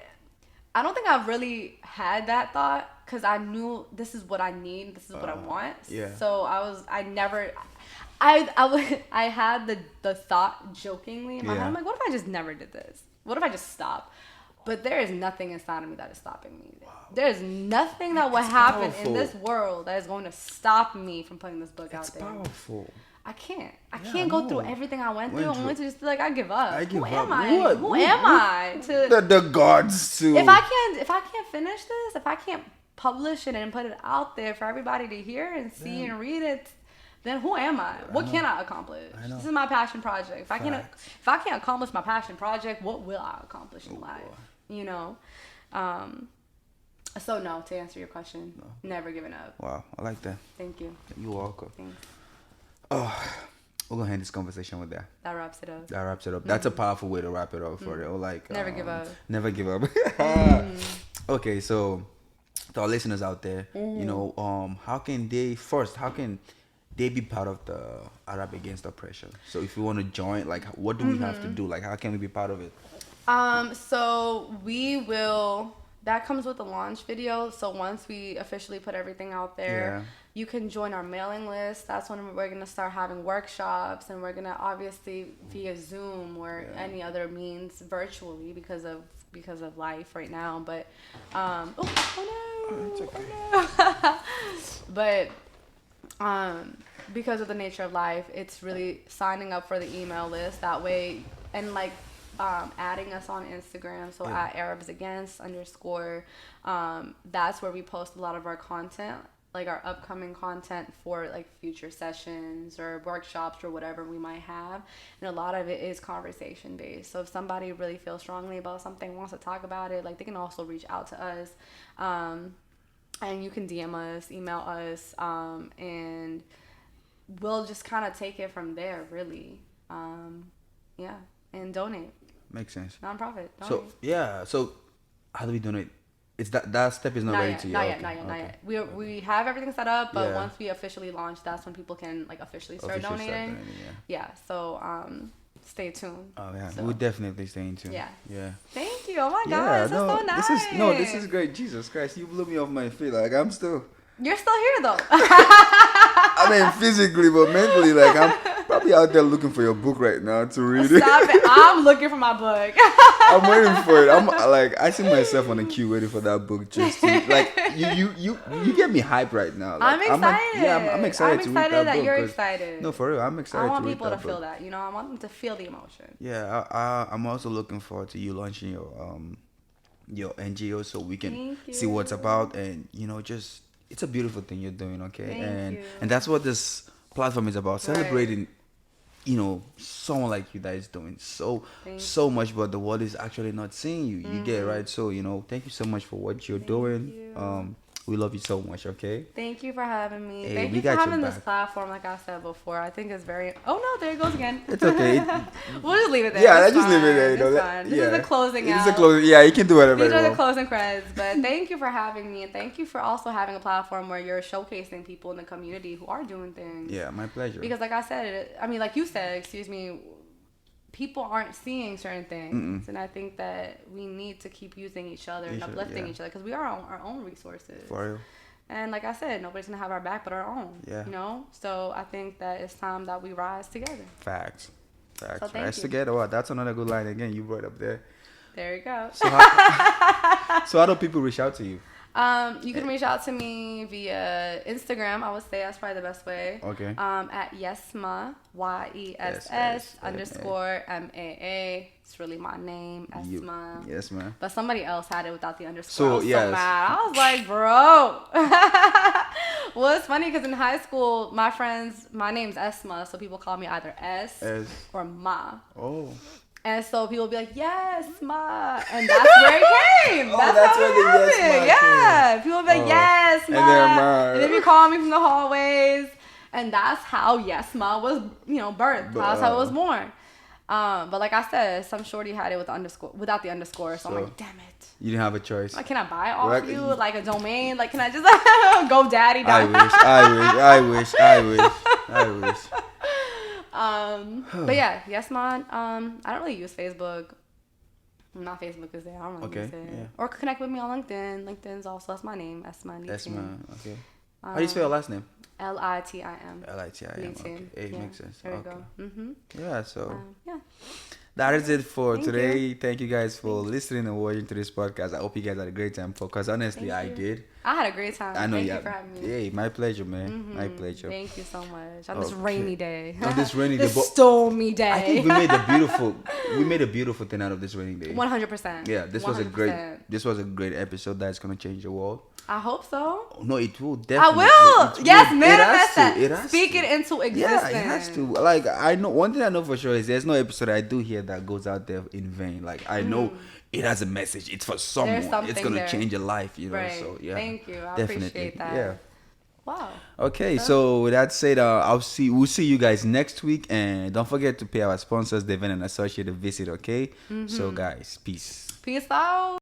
don't think I've really had that thought because I knew this is what I need. This is what I want. Yeah. So I had the thought jokingly in my head. I'm like, what if I just never did this? What if I just stopped? But there is nothing inside of me that is stopping me. Wow. There is nothing that will happen in this world that is going to stop me from putting this book out there. It's powerful. I can't go through everything I went through. Only to just be like, I give up. Who am I? What? Who am I? The gods to. If I can't finish this, if I can't publish it and put it out there for everybody to hear and see and read it, then who am I? What can I accomplish? This is my passion project. If I can't accomplish my passion project, what will I accomplish in life? Boy. You know? So no, to answer your question, never giving up. Wow, I like that. Thank you. You're welcome. Thanks. Oh, we're gonna end this conversation with that. That wraps it up. Mm-hmm. That's a powerful way to wrap it up for real. Like, never give up. Never give up. Okay, so to our listeners out there, you know, how can they be part of the Arab Against Oppression? So if you want to join, like, what do we have to do? Like, how can we be part of it? So that comes with the launch video. So once we officially put everything out there, you can join our mailing list. That's when we're going to start having workshops, and we're going to obviously via Zoom or any other means virtually because of life right now. But, It's okay. But, because of the nature of life, it's really signing up for the email list that way, and like adding us on Instagram, so at @ArabsAgainst _. That's where we post a lot of our content, like our upcoming content for like future sessions or workshops or whatever we might have, and a lot of it is conversation based. So if somebody really feels strongly about something, wants to talk about it, like, they can also reach out to us, and you can DM us, email us, and we'll just kind of take it from there, really. And donate. Makes sense. Nonprofit. Donate. So how do we donate? It's that step is not ready to yet. Not yet. We have everything set up, but once we officially launch, that's when people can like officially start donating. So stay tuned. Oh yeah, we'll definitely stay tuned. Yeah. Thank you. Oh my God, this is so nice. This is great. Jesus Christ, you blew me off my feet. Like, I'm still. You're still here though. I mean, physically, but mentally, like, Probably out there looking for your book right now to read it. Stop it. I'm looking for my book. I'm waiting for it. I'm like, I see myself on the queue waiting for that book just to, like, you get me hyped right now. Like, I'm excited. I'm excited to read that book. That you're excited. No, for real, I'm excited. I want to people read to that feel book. that. You know, I want them to feel the emotion. Yeah, I'm also looking forward to you launching your NGO so we can see what's about, and just it's a beautiful thing you're doing, okay? And that's what this platform is about, celebrating someone like you that is doing so much, but the world is actually not seeing you. You get it, right? So thank you so much for what you're doing. We love you so much, okay? Thank you for having me. Hey, Thank you for having this platform, like I said before. I think it's very... Oh, no, there it goes again. It's okay. We'll just leave it there. Yeah, let's just leave it there. It's fine. This is the closing out. Yeah, you can do whatever. These are the closing credits. But thank you for having me. And thank you for also having a platform where you're showcasing people in the community who are doing things. Yeah, my pleasure. Because like I said, like you said, excuse me, people aren't seeing certain things. And I think that we need to keep using each other and uplifting each other because we are our own resources. For real. And like I said, nobody's going to have our back but our own. Yeah. So I think that it's time that we rise together. Facts. So Rise together. Wow, that's another good line again you brought up there. There you go. So how do people reach out to you? You can reach out to me via Instagram. I would say that's probably the best way. Okay. At Essmaa, YESS_MAA. It's really my name, Essmaa. Yes, man. But somebody else had it without the underscore. I was yes. so mad. I was like, bro. Well, it's funny because in high school, my name's Essmaa, so people call me either S. or Ma. Oh. And so people would be like, yes, Ma. And that's where it came. That's where the yes, Ma came. People would be like, yes, Ma. And they'd be calling me from the hallways. And that's how Yes, Ma was, birthed. That's how it was born. But like I said, some shorty had it without the underscore. So I'm like, damn it. You didn't have a choice. Like, can I buy it off you? Like a domain? Like, can I just go daddy? I wish. But yeah, Yes, Man. I don't really use Facebook. Not Facebook is there. I don't really use it. Yeah. Or connect with me on LinkedIn. LinkedIn's also, that's my name. Essmaa. Okay. How do you spell your last name? Litim. Litim. Okay. It makes sense. There we go. Yeah. So. Yeah. That is it for today. Thank you guys for listening and watching to this podcast. I hope you guys had a great time. Because honestly, I did. I had a great time. I know. Thank you for having me. Hey, my pleasure, man. My pleasure. Thank you so much. On this rainy day. On this rainy day. This stormy day. I think we made a beautiful thing out of this rainy day. 100%. Yeah, this was a great episode that's gonna change the world. I hope so. No, it will definitely. I will. Yes, manifest that. Speak it into existence. Yeah, it has to. Like, I know one thing I know for sure is there's no episode I do here that goes out there in vain. Like, I know it has a message. It's for someone. It's gonna change your life. Right. So yeah. Thank you. I definitely appreciate that. Yeah. Wow. Okay, so with that said, we'll see you guys next week, and don't forget to pay our sponsors, Devin and Associate, a visit. Okay. So guys, peace. Peace out.